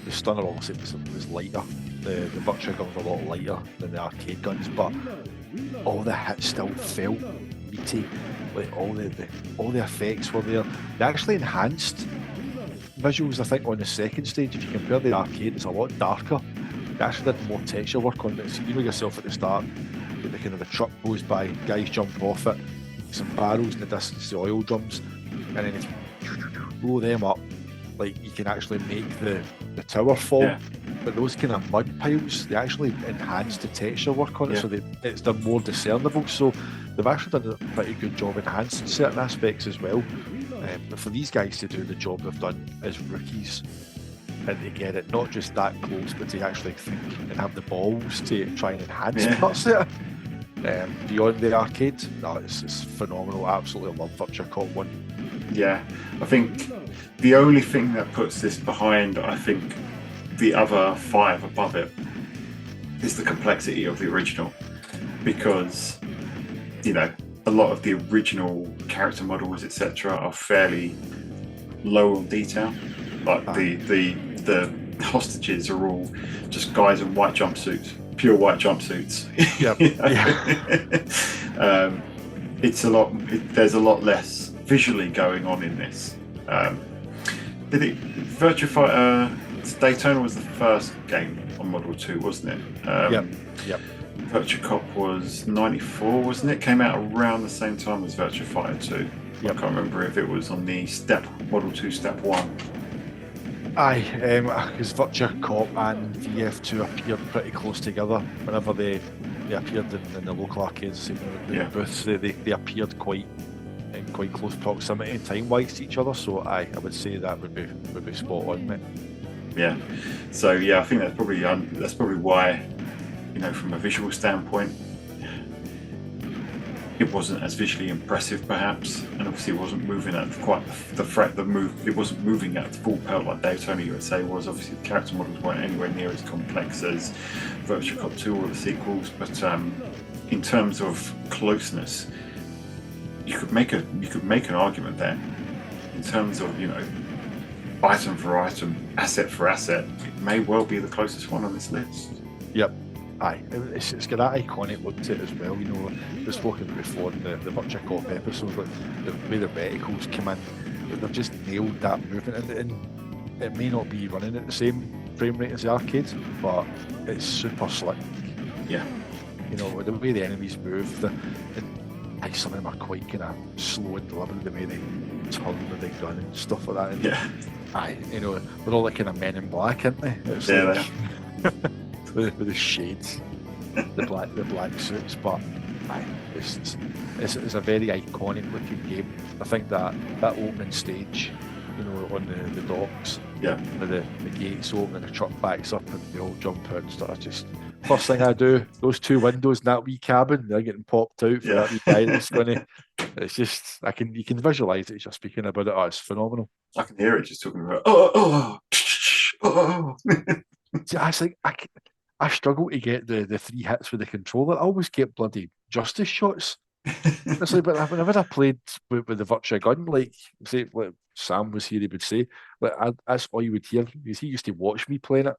the stunner obviously was lighter. the Virtua guns were a lot lighter than the arcade guns, but all the hits still felt meaty. Like all the effects were there. They actually enhanced visuals, I think, on the second stage. If you compare the arcade, it's a lot darker. They actually did more texture work on it. So you know yourself at the start, the kind of the truck goes by, guys jump off it, some barrels in the distance, the oil drums, and then if you blow them up, like you can actually make the tower fall. Yeah. But those kind of mud piles, they actually enhance the texture work on it, so they're more discernible. So they've actually done a pretty good job enhancing certain aspects as well. But for these guys to do the job they've done as rookies, and to get it not just that close, but to actually think and have the balls to try and enhance parts of it beyond the arcade, no, it's phenomenal. I absolutely love Virtua Cop 1. Yeah, I think the only thing that puts this behind, I think, the other 5 above it is the complexity of the original, because you know a lot of the original character models etc are fairly low on detail. Like the hostages are all just guys in white jumpsuits, pure white jumpsuits. It's a lot. There's a lot less visually going on in this. Virtua Fighter Daytona was the first game on Model 2, wasn't it? Yep. Virtua Cop was 94, wasn't it? Came out around the same time as Virtua Fighter 2. I can't remember if it was on the Model 2 Step 1. Aye, because Virtua Cop and VF2 appeared pretty close together. Whenever they appeared in the local arcades, the booths, they appeared quite in quite close proximity time-wise to each other. So I would say that would be spot on, mate. Yeah. So I think that's probably why, you know, from a visual standpoint, it wasn't as visually impressive, perhaps, and obviously it wasn't moving at quite it wasn't moving at the full pelt like Daytona USA was. Obviously, the character models weren't anywhere near as complex as Virtua Cop 2 or the sequels, but in terms of closeness, you could make an argument there. In terms of, you know, item for item, asset for asset, it may well be the closest one on this list. Yep. Aye, it's got that iconic look to it as well. You know, we've spoken before in the Virtua Cop episode, like the way the reticles come in, they've just nailed that movement, and it may not be running at the same frame rate as the arcade, but it's super slick. Yeah. You know, the way the enemies move, some of them are quite kind of slow and deliberate, the way they turn with the gun and stuff like that. And aye, you know, they're all like kind of Men in Black, aren't they? It's with the shades, the black suits, but aye, it's a very iconic looking game. I think that opening stage, you know, on the docks, with the gates open and the truck backs up and they all jump out and stuff. Just first thing I do, those 2 windows in that wee cabin, they're getting popped out for that wee guy that's gonna. It's just you can visualise it as you're speaking about it. Oh, it's phenomenal. I can hear it just talking about oh. See, I think I struggle to get the 3 hits with the controller. I always get bloody justice shots. It's like, but whenever I played with the Virtua gun, like Sam was here, he would say, like that's all you would hear. He used to watch me playing it,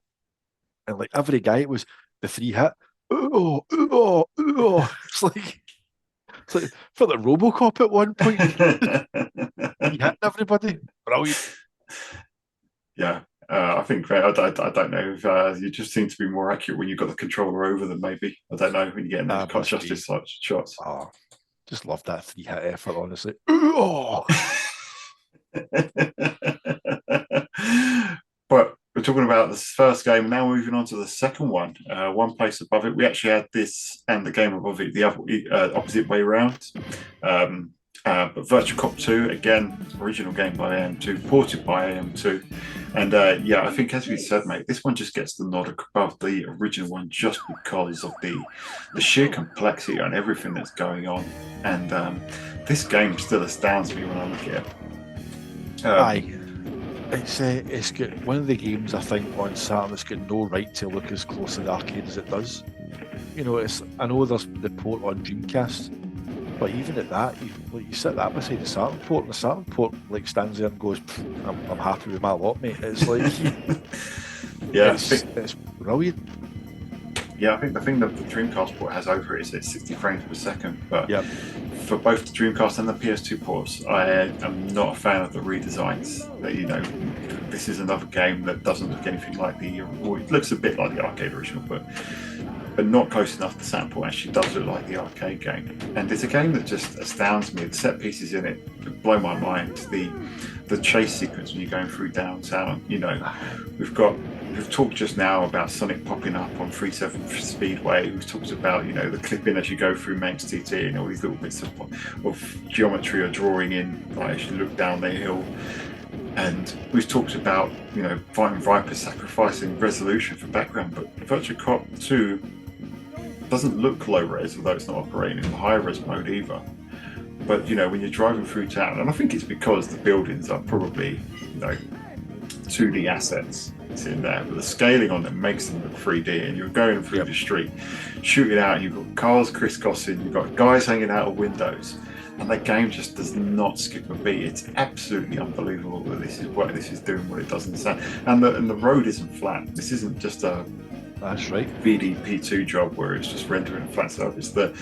and like every guy, it was the 3 hit. It's like for the RoboCop at one point, he hitting everybody. Brilliant. Yeah. I think I don't know if you just seem to be more accurate when you've got the controller over them. Maybe I don't know when you get in those cut justice shots. Oh, just love that 3 hit effort, honestly. But we're talking about the first game. Now we're moving on to the second one. One place above it, we actually had this and the game above it the other opposite way around. But Virtua Cop 2, again, original game by AM2, ported by AM2. And I think as we said, mate, this one just gets the nod above the original one just because of the sheer complexity and everything that's going on. And this game still astounds me when I look at it. Aye. It's got one of the games, I think, on Saturn that's got no right to look as close to the arcade as it does. You know, I know there's the port on Dreamcast, but even at that, you sit that beside the Saturn port, and the Saturn port like stands there and goes, "I'm happy with my lot, mate." It's like, it's brilliant. Yeah, I think the thing that the Dreamcast port has over it is it's 60 frames per second. But Yep. for both the Dreamcast and the PS2 ports, I am not a fan of the redesigns. That this is another game that doesn't look anything like well, it looks a bit like the arcade original, but not close enough. The Saturn port actually does look like the arcade game, and it's a game that just astounds me. The set pieces in it blow my mind. The chase sequence when you're going through downtown. We've talked just now about Sonic popping up on 37 Speedway. We've talked about the clipping as you go through Manx TT and all these little bits of geometry or drawing in as you look down the hill. And we've talked about fighting Viper, sacrificing resolution for background, but Virtua Cop 2 doesn't look low res, although it's not operating in the high res mode either. But when you're driving through town, and I think it's because the buildings are probably 2D assets in there, but the scaling on them makes them look 3D. And you're going through the street, shooting out. You've got cars crisscrossing. You've got guys hanging out of windows, and that game just does not skip a beat. It's absolutely unbelievable that this is doing what it does in the sound. And the road isn't flat. This isn't just a That's right. VDP2 job where it's just rendering a flat surface. The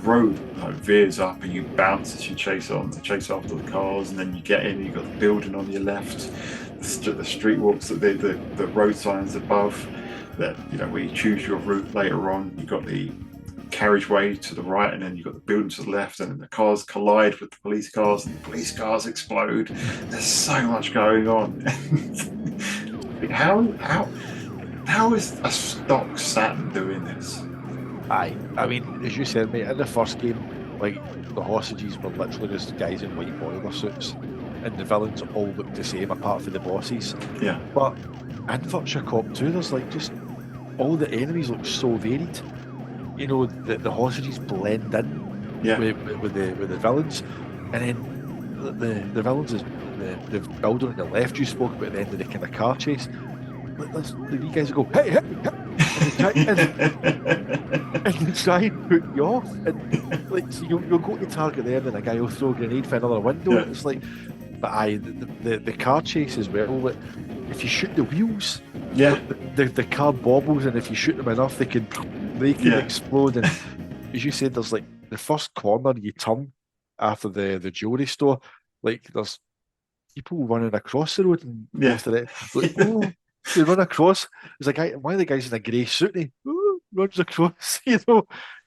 road veers up and you bounce as you chase after the cars, and then you get in. You've got the building on your left, the street walks, the road signs above. That where you choose your route later on. You've got the carriageway to the right, and then you've got the building to the left, and then the cars collide with the police cars, and the police cars explode. There's so much going on. How is a stock Saturn doing this? I mean, as you said, mate, in the first game, like, the hostages were literally just guys in white boiler suits, and the villains all looked the same apart from the bosses. Yeah. But in Virtua Cop 2, there's like just all the enemies look so varied. The hostages blend in with the villains, and then the villains is the building on the left you spoke about at the end of the kind of car chase. The wee guys go, hey, hey, hey, and they try and put you off, and like, so you'll go to target them, and a guy will throw a grenade for another window. Yeah. And it's like, but the car chase as well. Like, if you shoot the wheels, the car bobbles, and if you shoot them enough, they can explode. And as you said, there's like the first corner you turn after the jewelry store, like there's people running across the road, and most of it, like, oh. They run across. There's a guy. One of the guys in a grey suit. And he runs across. You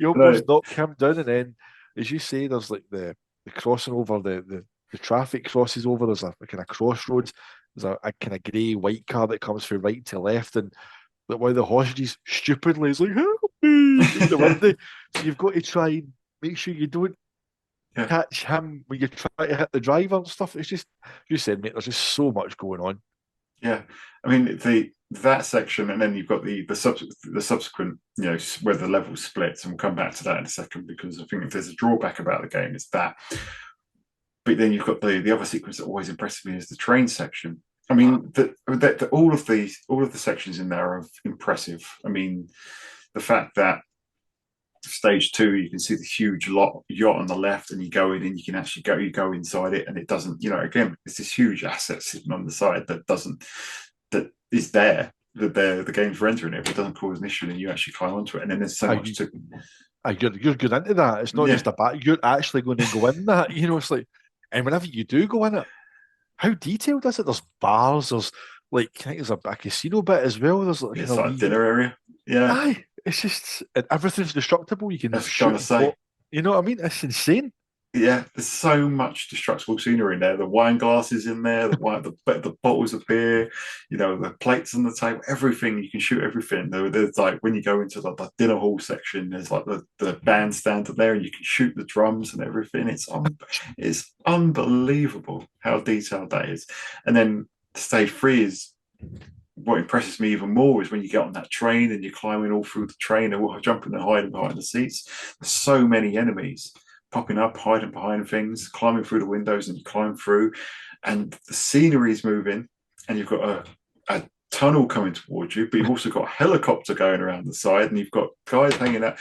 almost knock him down. And then, as you say, there's like the crossing over. The traffic crosses over. There's a kind of crossroads. There's a kind of grey white car that comes from right to left, and like one of the hostages stupidly is like, "Help me!" in the window. So you've got to try and make sure you don't catch him when you try to hit the driver and stuff. It's just, you said, mate, there's just so much going on. Yeah, I mean that section, and then you've got the subsequent, where the level splits, and we'll come back to that in a second, because I think if there's a drawback about the game, it's that. But then you've got the other sequence that always impresses me is the train section. I mean, all of the sections in there are impressive. I mean, the fact that stage 2, you can see the huge yacht on the left, and you go in and you can actually go inside it, and it doesn't, again, it's this huge asset sitting on the side that is there, that the game's rendering it, but it doesn't cause an issue, and you actually climb onto it, and then there's so much to. You're good into that. It's not just a bat. You're actually going to go in that. It's like, and whenever you do go in it, how detailed is it? There's bars. There's like, I think there's a casino bit as well. There's like, it's like a dinner area. Yeah. Aye. It's just, everything's destructible. You can shoot. You know what I mean? It's insane. Yeah, there's so much destructible scenery in there. The wine glasses in there, the bottles of beer, the plates on the table, everything. You can shoot everything. There's like, when you go into the dinner hall section, there's like the bandstand there, and you can shoot the drums and everything. It's unbelievable how detailed that is. And then stage 3 is. What impresses me even more is when you get on that train and you're climbing all through the train and jumping and hiding behind the seats. There's so many enemies popping up, hiding behind things, climbing through the windows, and you climb through, and the scenery is moving, and you've got a tunnel coming towards you, but you've also got a helicopter going around the side, and you've got guys hanging out.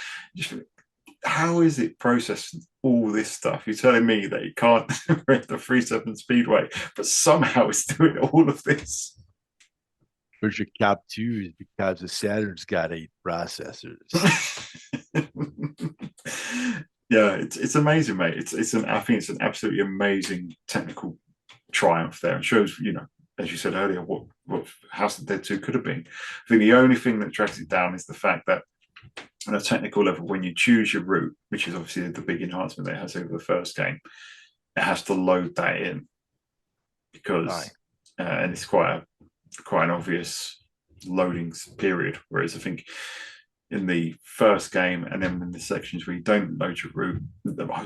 How is it processing all this stuff? You're telling me that you can't rent the 37 Speedway, but somehow it's doing all of this. Where's your Cab 2 is because the Saturn's got 8 processors. Yeah, it's amazing, mate. I think it's an absolutely amazing technical triumph there. It shows, as you said earlier, what House of the Dead 2 could have been. I think the only thing that drags it down is the fact that on a technical level, when you choose your route, which is obviously the big enhancement that it has over the first game, it has to load that in because and it's quite an obvious loading period. Whereas I think in the first game and then in the sections where you don't load your route,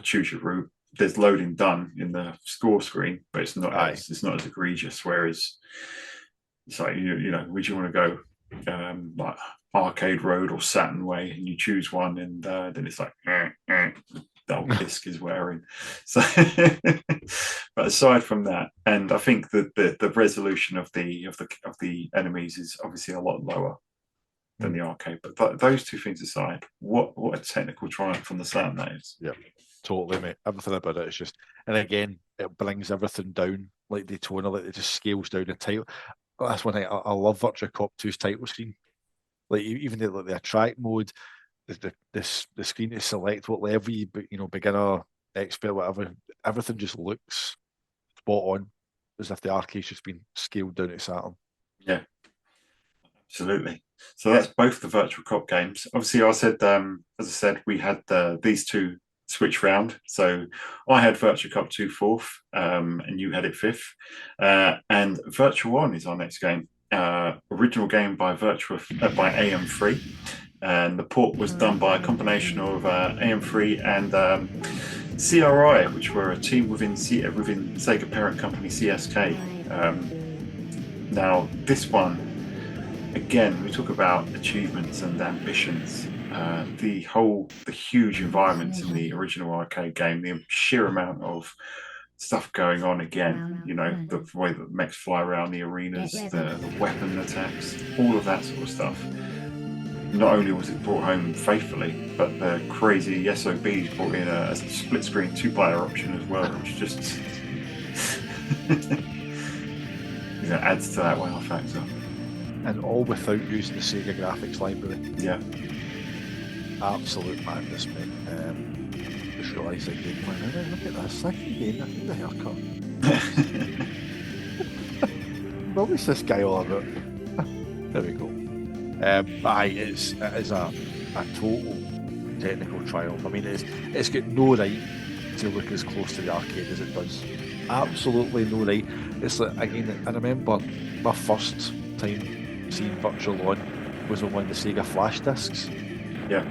choose your route, there's loading done in the score screen, but it's not as egregious. Whereas it's like where do you want to go, like Arcade Road or Saturn Way, and you choose one, and then it's like the old disc is wearing. So, but aside from that, and I think that the resolution of the enemies is obviously a lot lower than the arcade. But those two things aside, what a technical triumph from the Saturn that is. Yeah, totally, mate. Everything about it is just, and again, it brings everything down like Daytona, like it just scales down the title. That's one thing I love Virtua Cop 2's title screen. Like even the attract mode, the screen to select what level you beginner, expert, whatever, everything just looks spot on, as if the arcade's just been scaled down to Saturn. Yeah, absolutely. So that's both the Virtua Cop games. Obviously, as I said, we had these two switch round. So I had Virtua Cop 2 4th, and you had it 5th. And Virtua 1 is our next game. Original game by by AM3, and the port was done by a combination of AM3 and CRI, which were a team within Sega parent company CSK. Now this one, again, we talk about achievements and ambitions. The huge environments in the original arcade game, the sheer amount of stuff going on again, the way that mechs fly around the arenas, the weapon attacks, all of that sort of stuff. Not only was it brought home faithfully, but the crazy SOBs brought in a split screen 2-player option as well, which just adds to that wow factor. And all without using the Sega graphics library. Yeah. Absolute madness, mate. Just realised again, look at this, I need a haircut. What was this guy all about? There we go. It is a total technical triumph. I mean, it's got no right to look as close to the arcade as it does. Absolutely no right. It's like, again, I remember my first time seeing Virtual On was on one of the Sega flash discs. Yeah.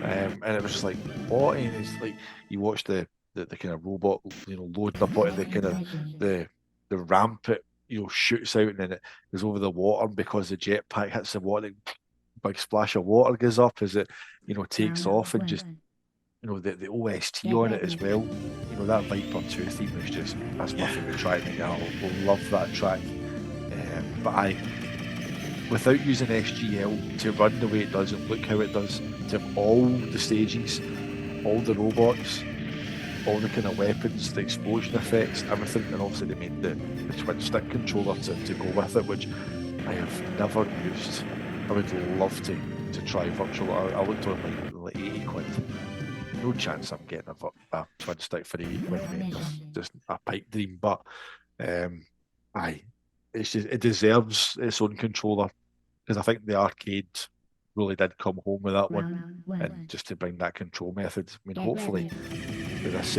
And it was just like, what? And it's like you watch the kind of robot, loading up onto the kind of the ramp. It shoots out and then it goes over the water, and because the jetpack hits the water, big splash of water goes up as it takes off, and just the OST on it as well. That Viper 2 theme is that's my favourite track. I love that track. But without using SGL to run the way it does and look how it does, to have all the stages, all the robots, all the kind of weapons, the explosion effects, everything, and obviously they made the twin stick controller to go with it, which I have never used. I would love to try virtual. I looked on like 80 quid. No chance I'm getting a twin stick for 80 quid, mate. Just a pipe dream. But it's just, it deserves its own controller, because I think the arcade really did come home with that one, and just to bring that control method. I mean, hopefully with this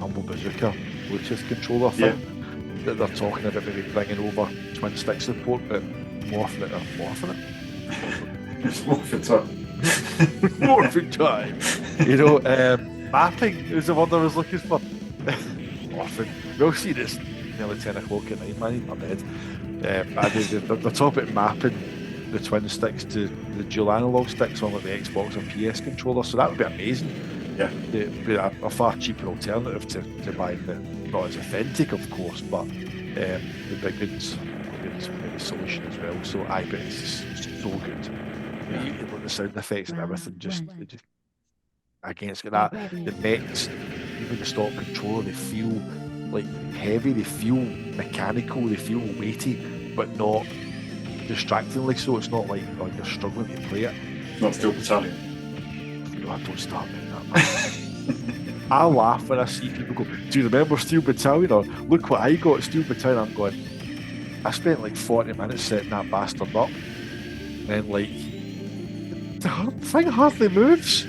Humble Bazooka Bluetooth controller thing that they're talking about, maybe bringing over twin stick support, but morphing it. It's morphing time. Morphing time. Mapping is the word I was looking for. Morphing. We'll see this nearly 10 o'clock at night, man. I'm dead. They're talking about mapping the twin sticks to the dual analog sticks on like the Xbox or PS controller, so that would be amazing. Yeah, it'd be a far cheaper alternative to buying the, not as authentic, of course, but the big good solution as well. So but it's just so good. The sound effects and everything, just again, it's got that. The mechs, even the stock controller, they feel like heavy, they feel mechanical, they feel weighty, but not distractingly so. It's not like you're struggling to play it. Not Steel Battalion. God, don't start doing that, man. I laugh when I see people go, do you remember Steel Battalion? Or look what I got, Steel Battalion. I'm going, I spent like 40 minutes setting that bastard up. And like, the thing hardly moves.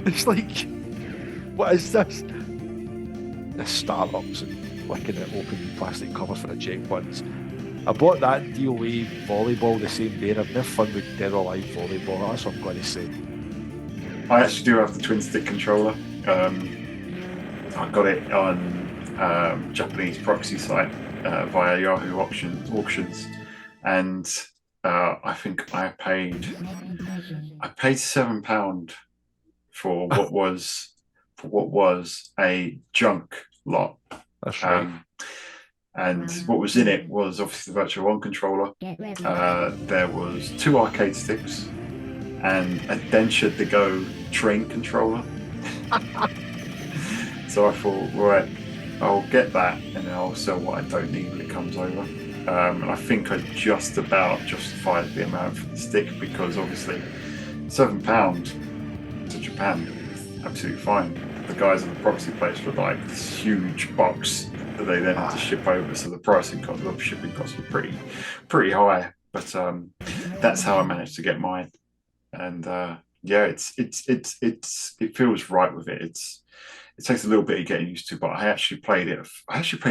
It's like, what is this? The startups and flicking at open plastic covers for the checkpoints. I bought that DOA volleyball the same day, and I've never fun with Dead or Alive volleyball. That's what I'm going to say. I actually do have the twin stick controller. I got it on Japanese proxy site via Yahoo auctions, and I think I paid £7 for what was a junk lot. That's right. And what was in it was obviously the Virtual 1 controller. There was 2 arcade sticks and a Densha to Go train controller. So I thought, right, I'll get that and then I'll sell what I don't need when it comes over. And I think I just about justified the amount for the stick, because obviously £7 to Japan, absolutely fine. The guys at the proxy place were like this huge box that they then had to ship over, so the shipping costs were pretty high. But that's how I managed to get mine, and yeah, it feels right with it. It takes a little bit of getting used to, but I actually played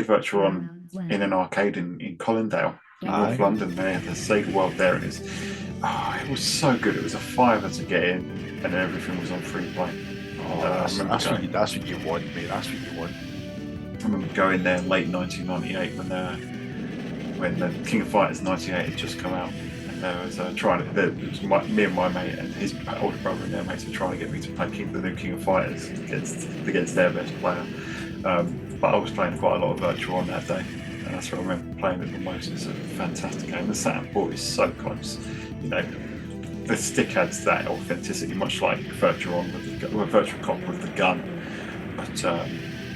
Virtual On in an arcade in Colindale in North London. They had the Sega World there, and it was so good. It was a £5 to get in, and everything was on free play. That's what you want, mate. That's what you want. I remember going there late 1998 when the King of Fighters 98 had just come out, and there was me and my mate and his older brother and their mates were trying to get me to play the new King of Fighters against their best player. But I was playing quite a lot of Virtual on that day, and that's what I remember playing it the most. It's a fantastic game. The Saturn port is so close, you know. The stick adds that authenticity, much like Virtual Cop with the gun. But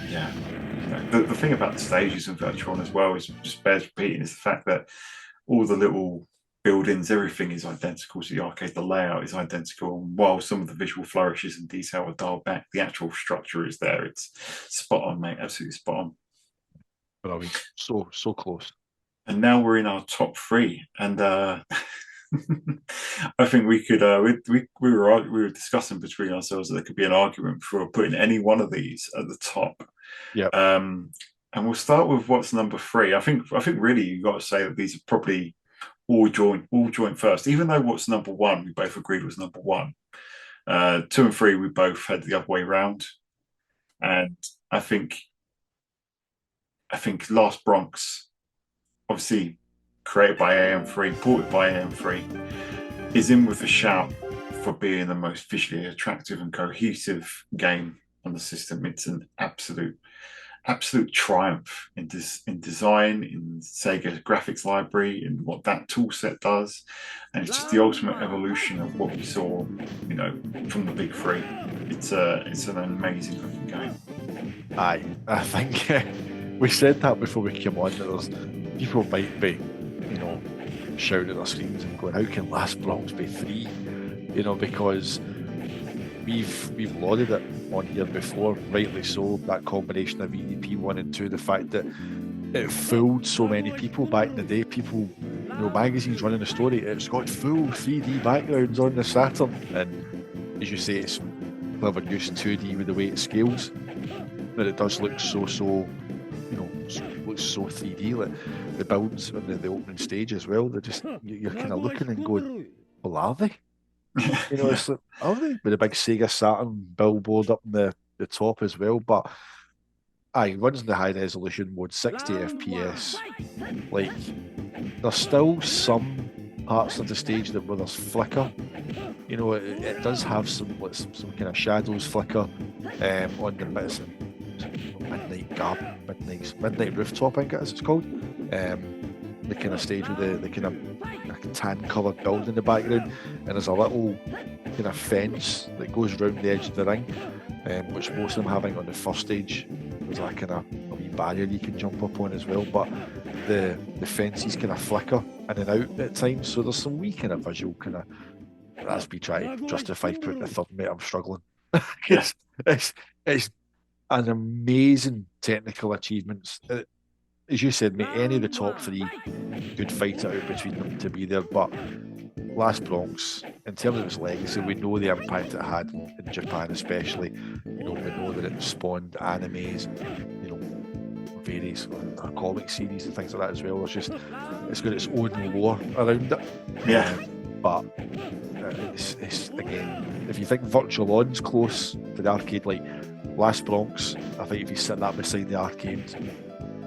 yeah, you know, the thing about the stages in Virtual On as well is just bears repeating, is the fact that all the little buildings, everything is identical to the arcade. The layout is identical, and while some of the visual flourishes and detail are dialed back, the actual structure is there. It's spot on, mate. Absolutely spot on. But I mean, so close. And now we're in our top 3, and I think we could. We were discussing between ourselves that there could be an argument for putting any one of these at the top. Yeah. And we'll start with what's number 3. I think really you've got to say that these are probably all joint first. Even though what's number 1 we both agreed was number 1. 2 and 3 we both had the other way round, and I think Last Bronx, obviously created by AM3, ported by AM3, is in with a shout for being the most visually attractive and cohesive game on the system. It's an absolute triumph in design, in Sega graphics library, in what that tool set does, and it's just the ultimate evolution of what we saw, you know, from the big 3. It's an amazing looking game. Aye, I think we said that before we came on, that there's people might be, you know, shouting at their screens and going, how can Last Bronx be 3? You know, because we've lauded it on here before, rightly so, that combination of EDP 1 and 2, the fact that it fooled so many people back in the day. People, you know, magazines running the story, it's got full 3D backgrounds on the Saturn, and as you say, it's clever use 2D with the way it scales, but it does look so you know, looks so 3D. Like the builds on the opening stage as well, they're just, you're kind of looking and going, well, are they? You know, it's like, are they? With a big Sega Saturn billboard up in the top as well. But aye, runs in the high resolution mode, 60 FPS. Like, there's still some parts of the stage where there's flicker. You know, it does have some kind of shadows flicker on the midnight rooftop, I think it's called. The kind of stage with the kind of tan coloured building in the background, and there's a little kind of fence that goes round the edge of the ring, which most of them having on the first stage. There's that kind of a wee barrier you can jump up on as well. But the fences kind of flicker in and out at times, so there's some wee kind of visual kind of, as we try to justify putting the third mate, I'm struggling. Yes. It's an amazing technical achievements. As you said, mate, any of the top three could fight it out between them to be there, but Last Bronx, in terms of its legacy, we know the impact it had in Japan, especially. We know that it spawned animes, various comic series and things like that as well. It's got its own lore around it. Yeah. But it's again, if you think Virtual On's close to the arcade, like Last Bronx, I think if you sit that beside the arcade,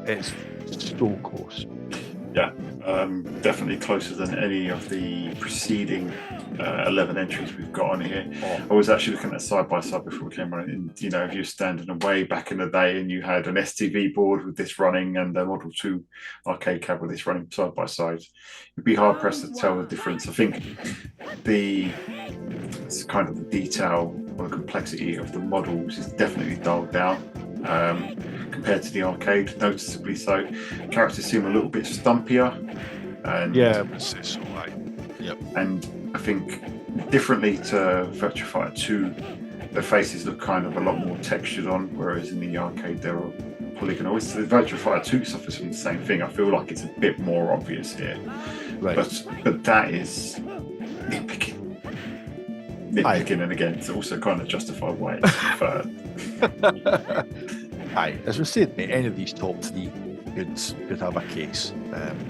it's so close. Yeah, definitely closer than any of the preceding 11 entries we've got on here. I was actually looking at side by side before we came on, and if you're standing away back in the day and you had an STV board with this running and a Model 2 arcade cab with this running side by side, you'd be hard pressed to tell the difference. I think it's kind of the detail or the complexity of the models is definitely dialed down. Compared to the arcade, noticeably so. Characters seem a little bit stumpier. And yeah, it's all right. Yep. And I think differently to Virtua Fighter 2, the faces look kind of a lot more textured on, whereas in the arcade they're all polygonal. So the Virtua Fighter 2 suffers from the same thing. I feel like it's a bit more obvious here. Right. But that is nitpicking. And again, it's also kind of justified why it's third. Aye, as we said, mate, any of these top three could have a case,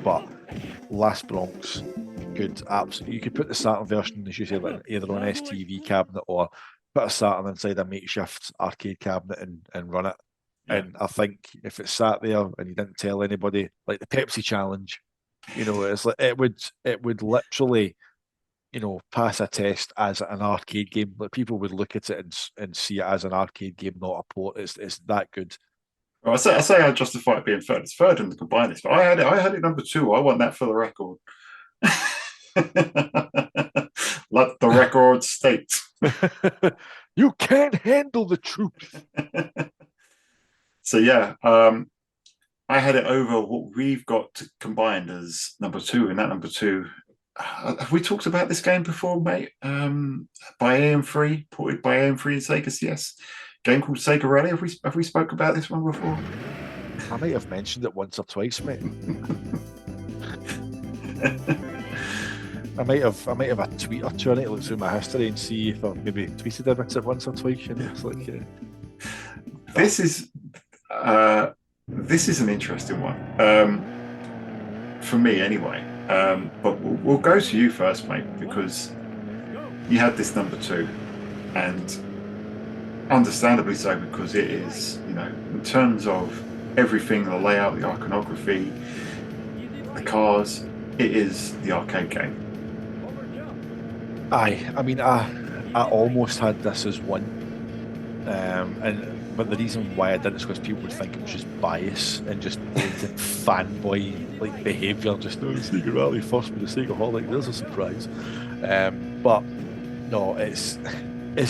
but Last Bronx could absolutely. You could put the Saturn version, as you say, like either on an STV cabinet or put a Saturn inside a makeshift arcade cabinet and run it. Yeah. And I think if it sat there and you didn't tell anybody, like the Pepsi challenge, it's like it would literally, pass a test as an arcade game. Like people would look at it and see it as an arcade game, not a port. It's that good. Well, I say I justify it being third. It's third in the combined list, but I had it number 2. I want that for the record. Let the record state. You can't handle the truth. So yeah, I had it over what we've got combined as number 2, and that number 2. Have we talked about this game before, mate? By AM3, ported by AM3 and Sega CS. Game called Sega Rally. Have we spoke about this one before? I might have mentioned it once or twice, mate. I might have a tweet or two on it, look through my history and see if I've maybe tweeted about it once or twice. It's like this is an interesting one. For me anyway. But we'll go to you first, mate, because you had this number 2, and understandably so, because it is, in terms of everything, the layout, the iconography, the cars, it is the arcade game. Aye, I mean, I almost had this as one, but the reason why I didn't is because people would think it was just bias and just blatant fanboy like behaviour. Just Sega Rally first with the Sega Holic. There's a surprise, but no, it's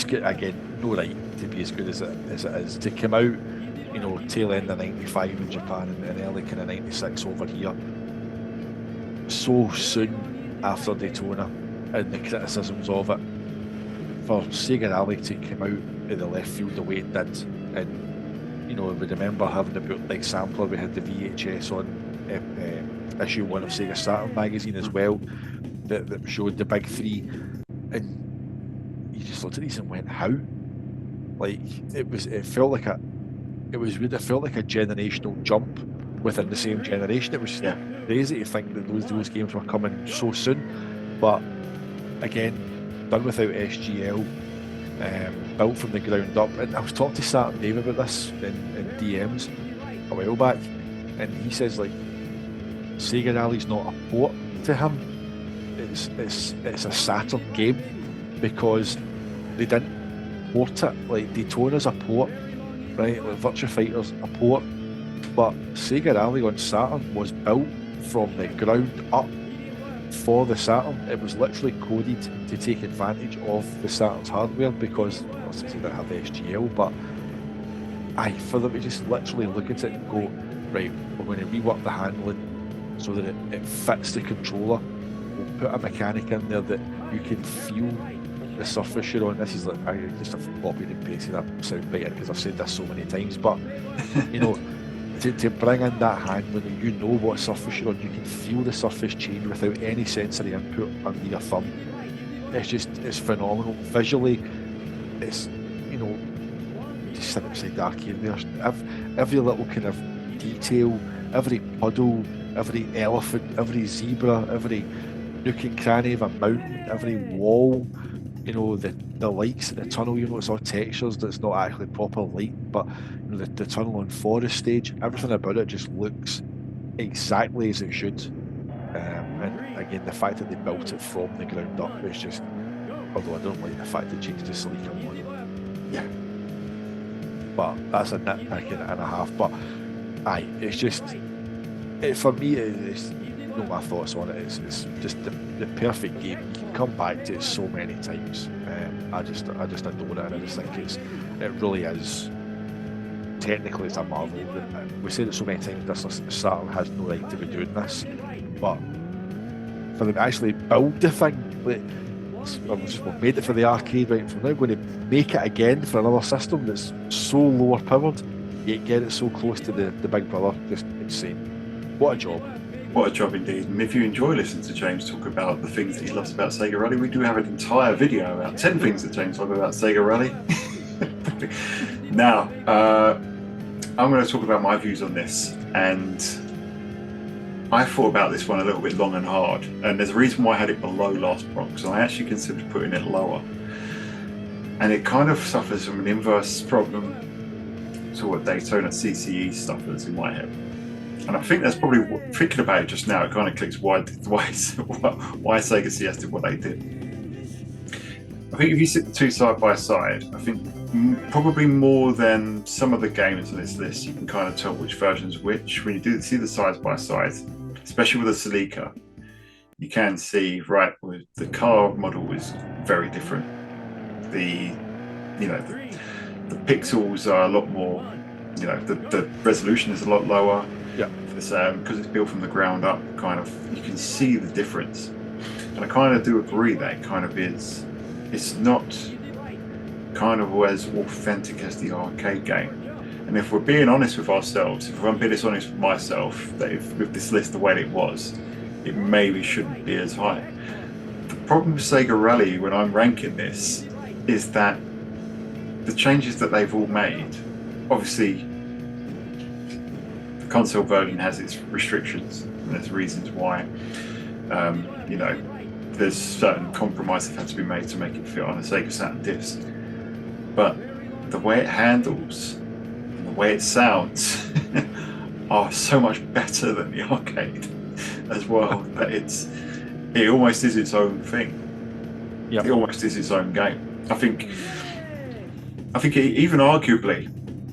good again. No right to be as good as it is to come out. Tail end of '95 in Japan and early kind of '96 over here. So soon after Daytona and the criticisms of it, for Sega Rally to come out in the left field the way it did, and we remember having the bootleg sampler. We had the VHS on issue 1 of Sega Saturn magazine as well that showed the big 3, and you just looked at these and went, how? Like it felt like a generational jump within the same generation. It was just crazy to think that those games were coming so soon, but again, done without SGL, built from the ground up. And I was talking to Saturn Dave about this in DMs a while back, and he says like Sega Rally's not a port to him. It's a Saturn game because they didn't port it. Like Daytona's a port, right? Like Virtua Fighter's a port, but Sega Rally on Saturn was built from the ground up for the Saturn. It was literally coded to take advantage of the Saturn's hardware because obviously they didn't have the SGL, but for them to just literally look at it and go, right, we're going to rework the handling, so that it fits the controller. We'll put a mechanic in there that you can feel the surface you're on. This is like I just have copied and pasted a soundbite in because I've said this so many times, but you know, to bring in that handling, you know what surface you're on, you can feel the surface change without any sensory input under your thumb. It's phenomenal. Visually, it's, you know, just sit outside the arcade there, every little kind of detail, every puddle, every elephant, every zebra, every nook and cranny of a mountain, every wall, you know, the lights in the tunnel, you know, it's all textures, that's not actually proper light, but you know, the tunnel on Forest Stage, everything about it just looks exactly as it should. And again, the fact that they built it from the ground up is just, although I don't like the fact they changed the Sleeker model. Yeah. But that's a nitpick and a half. But aye, it's just, for me, it's, you know, my thoughts on it is just the perfect game. You can come back to it so many times. I just adore it, and I just think it really is. Technically, it's a marvel. We said it so many times. This Saturn has no right to be doing this, but for them to actually build the thing, like, we've made it for the arcade, right? We're now going to make it again for another system that's so lower powered, yet get it so close to the Big Brother. Just insane. What a job. What a job indeed. And if you enjoy listening to James talk about the things that he loves about Sega Rally, we do have an entire video about 10 things that James loves about Sega Rally. Now, I'm going to talk about my views on this, and I thought about this one a little bit long and hard, and there's a reason why I had it below Last Bronx, and I actually considered putting it lower. And it kind of suffers from an inverse problem to what Daytona CCE suffers in my head. And I think that's probably, thinking about it just now, it kind of clicks why Sega CS did what they did. I think if you sit the two side by side, I think probably more than some of the games on this list, you can kind of tell which version's which. When you do see the sides by sides, especially with the Celica, you can see, right, with the car model is very different. The pixels are a lot more, you know, the resolution is a lot lower. Yeah. Because it's built from the ground up, kind of, you can see the difference. And I kind of do agree that it kind of is. It's not kind of as authentic as the arcade game. And if we're being honest with ourselves, if I'm being honest with myself, that if with this list the way it was, it maybe shouldn't be as high. The problem with Sega Rally when I'm ranking this is that the changes that they've all made, obviously the console version has its restrictions, and there's reasons why. You know, there's certain compromises that have to be made to make it fit on a Sega Saturn disc. But the way it handles and the way it sounds are so much better than the arcade as well, that it almost is its own thing. Yep. It almost is its own game. I think even arguably,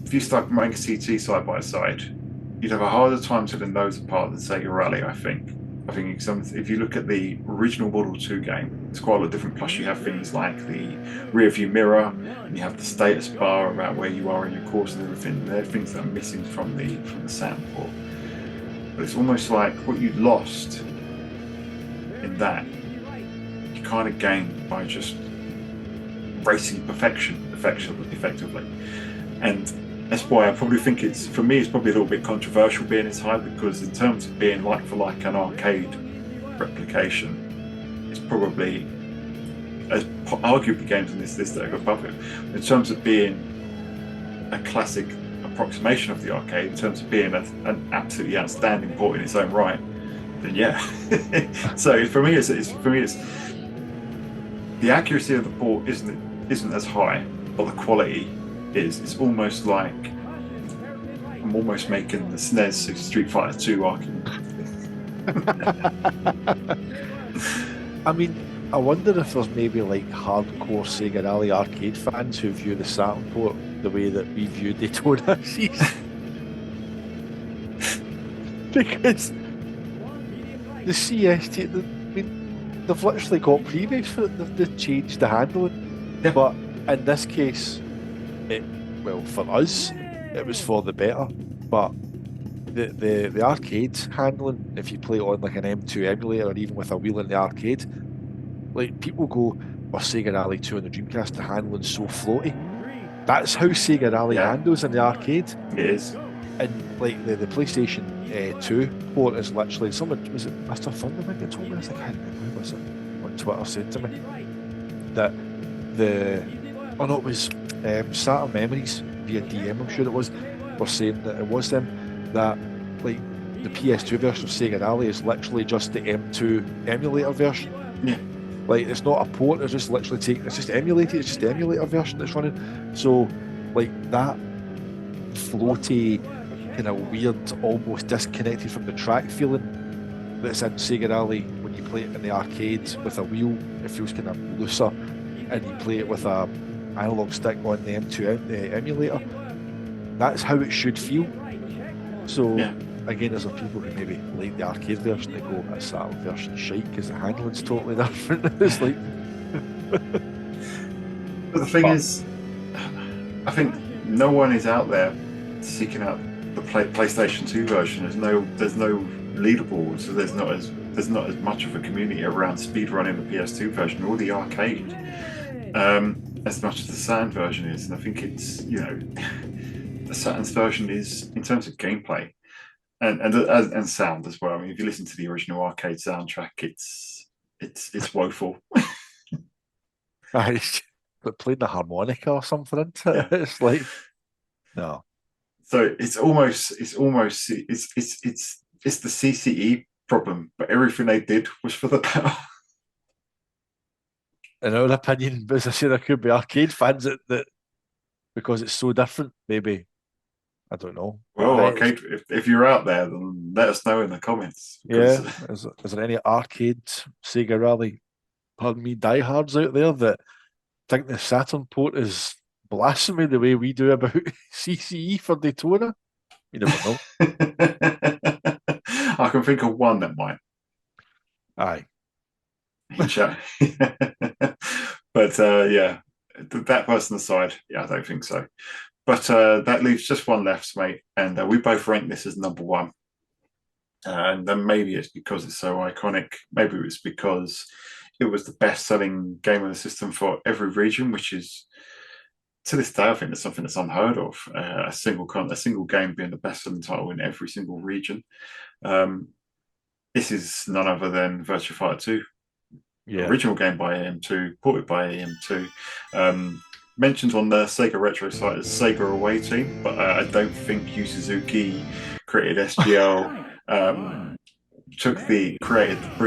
if you start Mega CT side by side, you'd have a harder time telling those apart than Sega Rally, I think. I think if you look at the original Model 2 game, it's quite a lot different. Plus you have things like the rear view mirror, and you have the status bar about where you are in your course and everything. They're things that are missing from the Saturn port. But it's almost like what you lost in that, you kind of gained by just racing perfection effectively. And that's why I probably think for me it's probably a little bit controversial being this high, because in terms of being like for like an arcade replication, it's probably, as arguably games in this list that are above it. In terms of being a classic approximation of the arcade, in terms of being an absolutely outstanding port in its own right, then yeah. So for me it's the accuracy of the port isn't as high, but the quality is. It's almost like I'm almost making the SNES Street Fighter 2 argument. I mean, I wonder if there's maybe like hardcore Sega Rally arcade fans who view the Saturn port the way that we view Daytona season. Because the CST, I mean, they've literally got previews for it, they've changed the handling. Yeah. But in this case, for us, it was for the better. But the arcade handling, if you play it on like an M2 emulator or even with a wheel in the arcade, like people go, "Oh, Sega Rally 2 on the Dreamcast, the handling's so floaty." That's how Sega Rally Yeah, handles in the arcade. it is. And like the PlayStation 2 port is literally someone, was it Mr. Thunderman that told me this? I can't remember who was it on Twitter said to me that the oh no, it was Saturn Memories via DM, I'm sure it was, were saying that it was them, that like the PS2 version of Sega Rally is literally just the M2 emulator version. Yeah. Like it's not a port, it's just literally it's just emulated, it's just the emulator version that's running. So like that floaty, kind of weird, almost disconnected from the track feeling that's in Sega Rally when you play it in the arcade with a wheel, it feels kind of looser, and you play it with a analog stick on the M2 emulator. That's how it should feel. So Yeah. again, there's people who maybe like the arcade version, they go, "That Saturn version shite because the handling's totally different." It's like, But the thing is, I think no one is out there seeking out the PlayStation 2 version. There's no leaderboards, so there's not as much of a community around speedrunning the PS2 version or the arcade, as much as the Saturn version is. And I think it's, the Saturn's version is, in terms of gameplay and sound as well. I mean, if you listen to the original arcade soundtrack, it's woeful. but playing the harmonica or something into it. Yeah. It's like, no. So it's the CCE problem, but everything they did was for the better. In our opinion, but as I say, there could be arcade fans that because it's so different, maybe, I don't know. Well, arcade, if you're out there, then let us know in the comments. Yeah, is there any arcade Sega Rally, pardon me, diehards out there that think the Saturn port is blasphemy the way we do about CCE for Daytona? You never know. I can think of one that might. Aye. But yeah, that person aside, yeah, I don't think so. But that leaves just one left, mate, and we both rank this as number one. And then maybe it's because it's so iconic. Maybe it's because it was the best-selling game on the system for every region, which is, to this day, I think it's something that's unheard of. A single game being the best-selling title in every single region. This is none other than Virtua Fighter 2. Yeah. Original game by AM2, ported by AM2. Mentioned on the Sega Retro site as Sega Away Team, but I don't think Yu Suzuki created SGL. Created the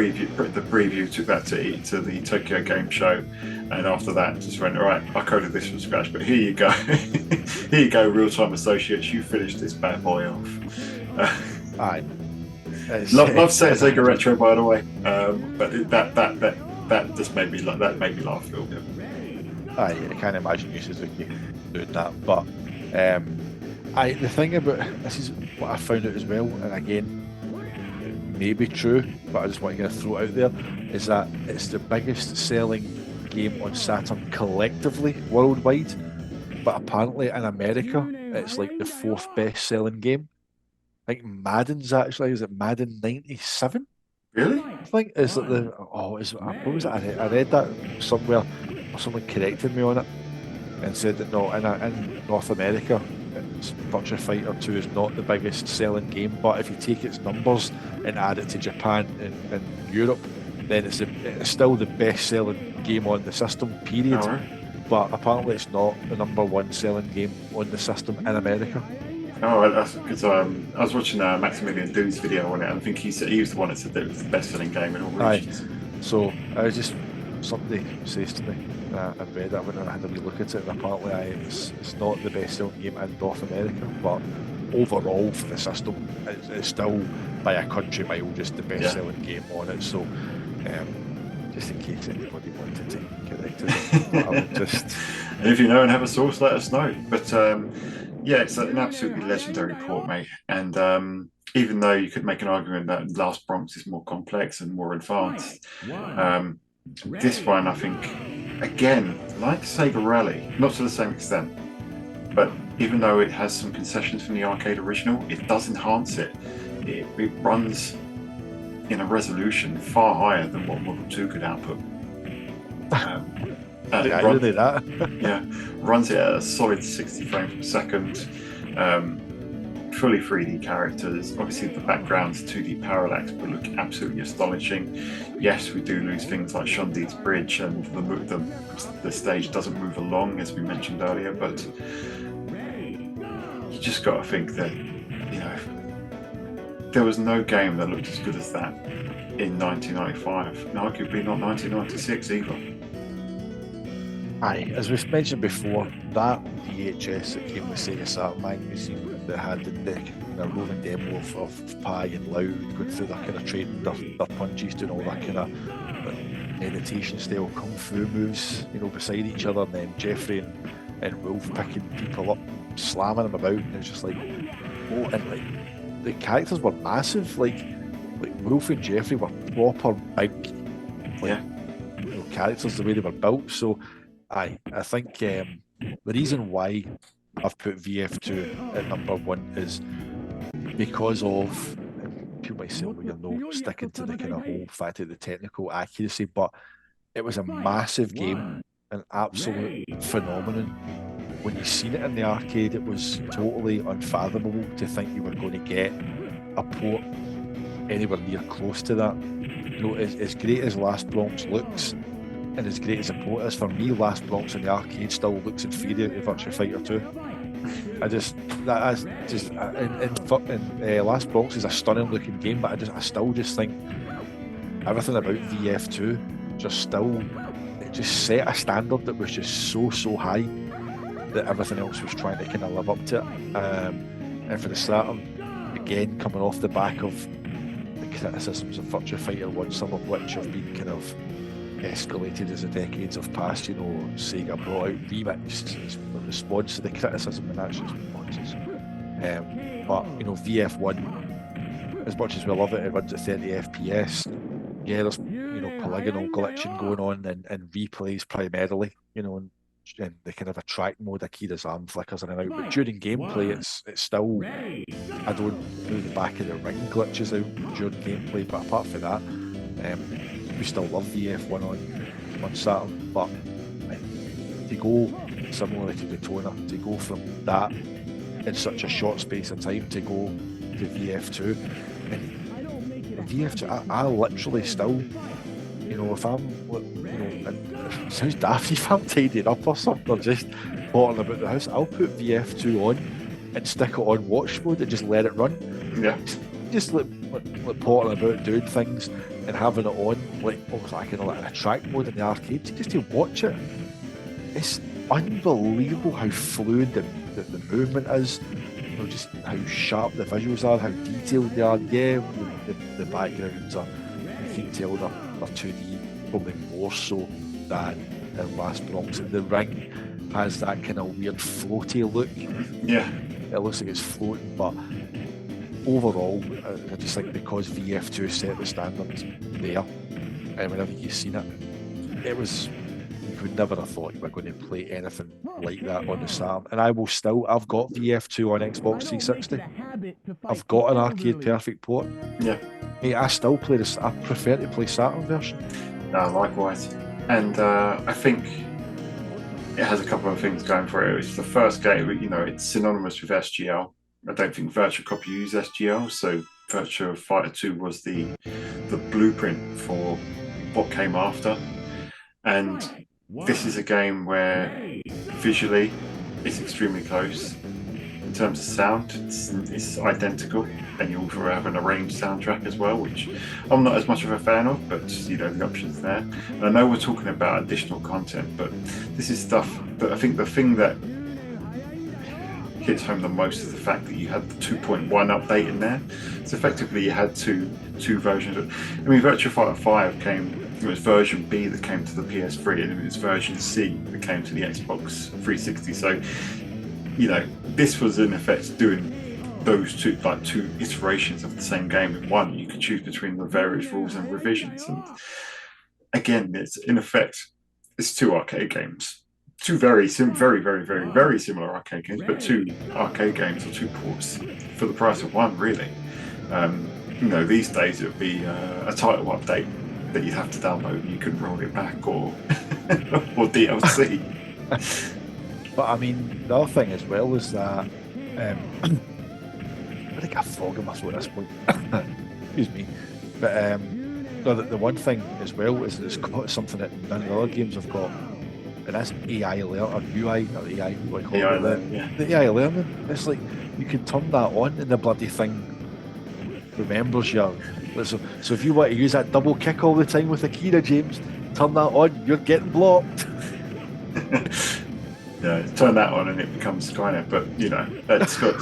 preview, took that to the Tokyo Game Show, and after that just went, all right, I coded this from scratch, but here you go. Here you go, Real Time Associates, you finished this bad boy off. Aye. Love Sega Retro, by the way, but that just made me laugh a little bit. I can't imagine Yu Suzuki doing that, but the thing about this is what I found out as well, and again, may be true, but I just want to throw it out there, is that it's the biggest selling game on Saturn collectively worldwide, but apparently in America it's like the fourth best selling game. I think Madden's actually, is it Madden 97? Really? I think is it what was it? I read that somewhere, or someone corrected me on it and said that no, in North America, Virtua Fighter 2 is not the biggest selling game, but if you take its numbers and add it to Japan and Europe, then it's still the best selling game on the system, period. Right. But apparently it's not the number one selling game on the system in America. Oh, that's because I was watching Maximilian Doon's video on it, and I think he was the one that said that it was the best selling game in all regions. So I was just, somebody says to me, I read that when I had a wee look at it, and apparently it's not the best selling game in North America, but overall for the system, it's still by a country mile just the best selling game on it. So just in case anybody wanted to correct it, and if you know and have a source, let us know. But yeah, it's an absolutely legendary port, mate. And even though you could make an argument that Last Bronx is more complex and more advanced, this one, I think, again, like Sega Rally, not to the same extent, But even though it has some concessions from the arcade original, it does enhance it. It runs in a resolution far higher than what Model 2 could output. And it runs, really that. yeah, runs it at a solid 60 frames per second, fully 3D characters. Obviously, the background's 2D parallax, but look absolutely astonishing. Yes, we do lose things like Shondi's bridge, and the stage doesn't move along, as we mentioned earlier, but you just got to think that, there was no game that looked as good as that in 1995, and arguably not 1996 either. Aye, as we've mentioned before, that VHS that came with Sega Saturn magazine that had the rolling demo of Pi and Loud going through that kind of trading their punches, doing all that kind of meditation style kung fu moves, beside each other, and then Jeffrey and Wolf picking people up, slamming them about, and it's just like, oh, and like the characters were massive, like Wolf and Jeffrey were proper big, characters, the way they were built. So I think the reason why I've put VF2 at number 1 is because of, people might say, well, you're no sticking to the kind of whole fact of the technical accuracy, but it was a massive game, an absolute phenomenon. When you seen it in the arcade, it was totally unfathomable to think you were going to get a port anywhere near close to that. As great as Last Bronx looks, and as great as a port is, for me, Last Bronx in the arcade still looks inferior to Virtua Fighter 2. Last Bronx is a stunning looking game, but I still just think everything about VF2 just set a standard that was just so high that everything else was trying to kind of live up to it. And for the Saturn, again, coming off the back of the criticisms of Virtua Fighter 1, some of which have been kind of escalated as the decades have passed. Sega brought out remixes as a response to the criticism, and that's just nonsense. But VF1, as much as we love it, it runs at 30 FPS. Yeah, there's polygonal glitching going on and replays primarily, and the kind of attract mode, Akira's arm flickers in and out. But during gameplay, it's still, I don't do the back of the ring glitches out during gameplay. But apart from that, we still love VF1 on Saturn. But to go similarly to Daytona, to go from that in such a short space of time to go to VF2, and VF2, I literally still, if I'm, it sounds daft, if I'm tidying up or something, or just pottering about the house, I'll put VF2 on and stick it on watch mode and just let it run. Yeah. Just like pottering about, doing things, and having it on, almost like an attract mode in the arcade, just to watch it. It's unbelievable how fluid the movement is, just how sharp the visuals are, how detailed they are. Yeah, the backgrounds are, you can tell they're 2D, probably more so than Last Bronx. And the ring has that kind of weird floaty look. Yeah. It looks like it's floating, but overall, I just think because VF2 set the standards there, and whenever you've seen it, you would never have thought you were going to play anything like that on the Saturn. And I've got VF2 on Xbox 360. I've got an arcade perfect port. Yeah. Hey, I still play this. I prefer to play Saturn version. Likewise. And I think it has a couple of things going for it. It's the first game, it's synonymous with SGL. I don't think Virtua Copy used SGL, so Virtua Fighter 2 was the blueprint for what came after. And this is a game where visually it's extremely close. In terms of sound, it's identical, and you also have an arranged soundtrack as well, which I'm not as much of a fan of, but the options there. And I know we're talking about additional content, but this is stuff that I think the thing that hits home the most is the fact that you had the 2.1 update in there. So effectively you had two versions of, Virtua Fighter 5 it was version B that came to the PS3, and it was version C that came to the Xbox 360. So, this was in effect doing those two iterations of the same game in one. You could choose between the various rules and revisions. And again, it's in effect, it's two arcade games two very similar arcade games, but two arcade games or two ports for the price of one, really. These days it would be a title update that you'd have to download and you couldn't roll it back, or or DLC. But I mean, the other thing as well is that I think I fog in my throat at this point. Excuse me. But the one thing as well is that it's got something that none of the other games have got, and that's AI alert or UI or AI. What do you call it? The AI learning. It's like you can turn that on and the bloody thing remembers you. So if you want to use that double kick all the time with Akira, James, turn that on. You're getting blocked. Yeah, turn that on and it becomes Skynet. But that's got.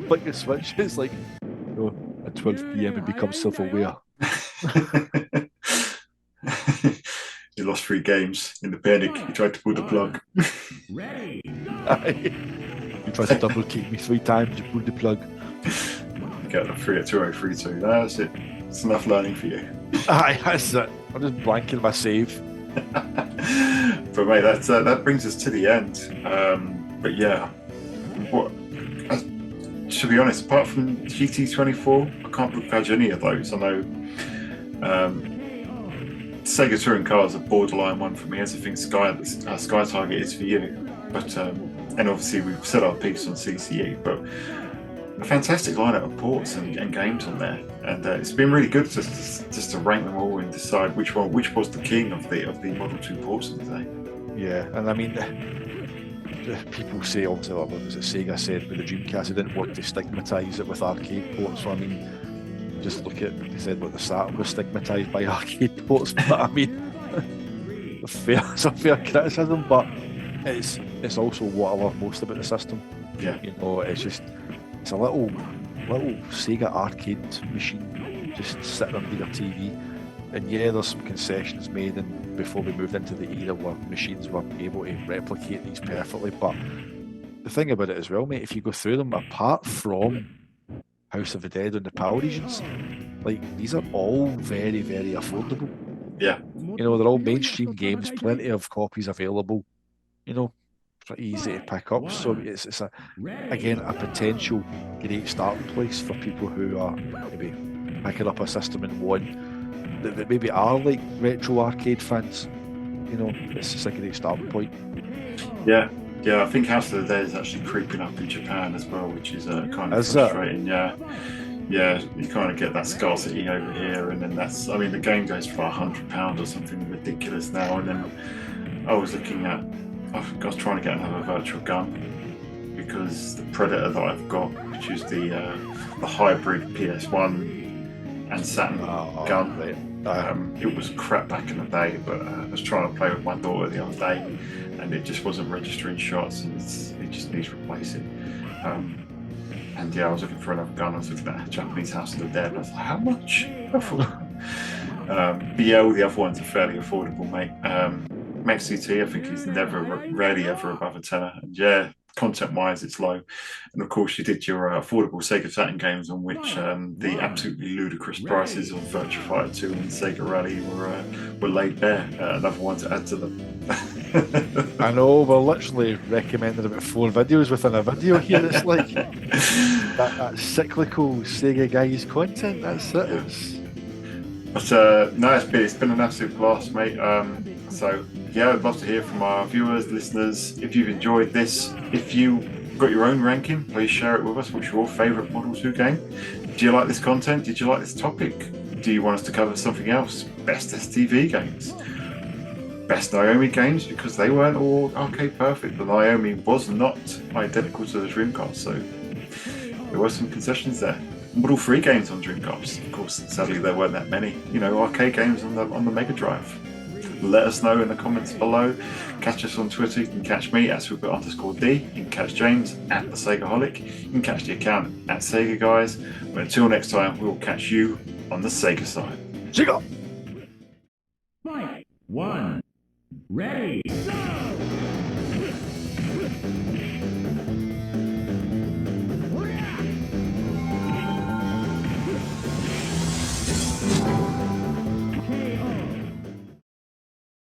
Like a switch. It's like at 12 p.m. it becomes self-aware. You lost 3 games in the panic. You tried to pull the plug. You tried to double kick me 3 times. You pulled the plug. Get the 3 at 2032. That's it. It's enough learning for you. Aye, that's it. I'm just blanking my save. But mate, that brings us to the end. But yeah, to be honest, apart from GT24, I can't begrudge any of those. I know Sega Touring Cars are borderline one for me, as I think Sky Target is for you. But and obviously we've said our piece on CCE, but a fantastic lineup of ports and games on there, and it's been really good just to rank them all and decide which was the king of the Model 2 ports of the day. Yeah, and I mean, people say also, what was it Sega said with the Dreamcast, they didn't want to stigmatise it with arcade ports. So I mean, just look at, they said what the Saturn was stigmatised by arcade ports, but I mean, it's a fair criticism, but it's also what I love most about the system. Yeah, it's a little Sega arcade machine just sitting under your TV. And yeah, there's some concessions made, and before we moved into the era where machines were able to replicate these perfectly. But the thing about it as well, mate, if you go through them, apart from House of the Dead and the PAL regions, like these are all very, very affordable. Yeah. They're all mainstream games, plenty of copies available, pretty easy to pick up. So it's a potential great starting place for people who are maybe picking up a system in one that maybe are like retro arcade fans. It's just a great starting point. Yeah, I think House of the Dead is actually creeping up in Japan as well, which is kind of frustrating. Yeah, you kind of get that scarcity over here, and then the game goes for £100 or something ridiculous now. And then I was trying to get another virtual gun because the Predator that I've got, which is the hybrid PS1 and Saturn gun, it was crap back in the day, but I was trying to play with my daughter the other day and it just wasn't registering shots, and it just needs replacing. And yeah, I was looking for another gun. I was looking at Japanese House of the Dead and I was like, how much? BL, the other ones are fairly affordable, mate. Max CT, I think he's rarely ever above a tenner, and yeah, content-wise, it's low. And of course, you did your affordable Sega Saturn games, on which the absolutely ludicrous prices of Virtua Fighter 2 and Sega Rally were laid bare. Another one to add to them. I know, we're literally recommending about 4 videos within a video here. It's like that cyclical Sega guys content. That's it. Yeah. But no, it's been an absolute blast, mate. So yeah, I'd love to hear from our viewers, listeners. If you've enjoyed this, if you got your own ranking, please share it with us. What's your favourite Model 2 game? Do you like this content? Did you like this topic? Do you want us to cover something else? Best STV games? Best Naomi games? Because they weren't all arcade perfect. The Naomi was not identical to the Dreamcast, so there were some concessions there. Model 3 games on Dreamcast. Of course, sadly there weren't that many. Arcade games on the Mega Drive. Let us know in the comments below. Catch us on Twitter. You can catch me at super_D. You can catch James at the Segaholic. You can catch the account at Sega Guys. But until next time, we will catch you on the Sega side. Sega! Fight! 1. Ready! Go!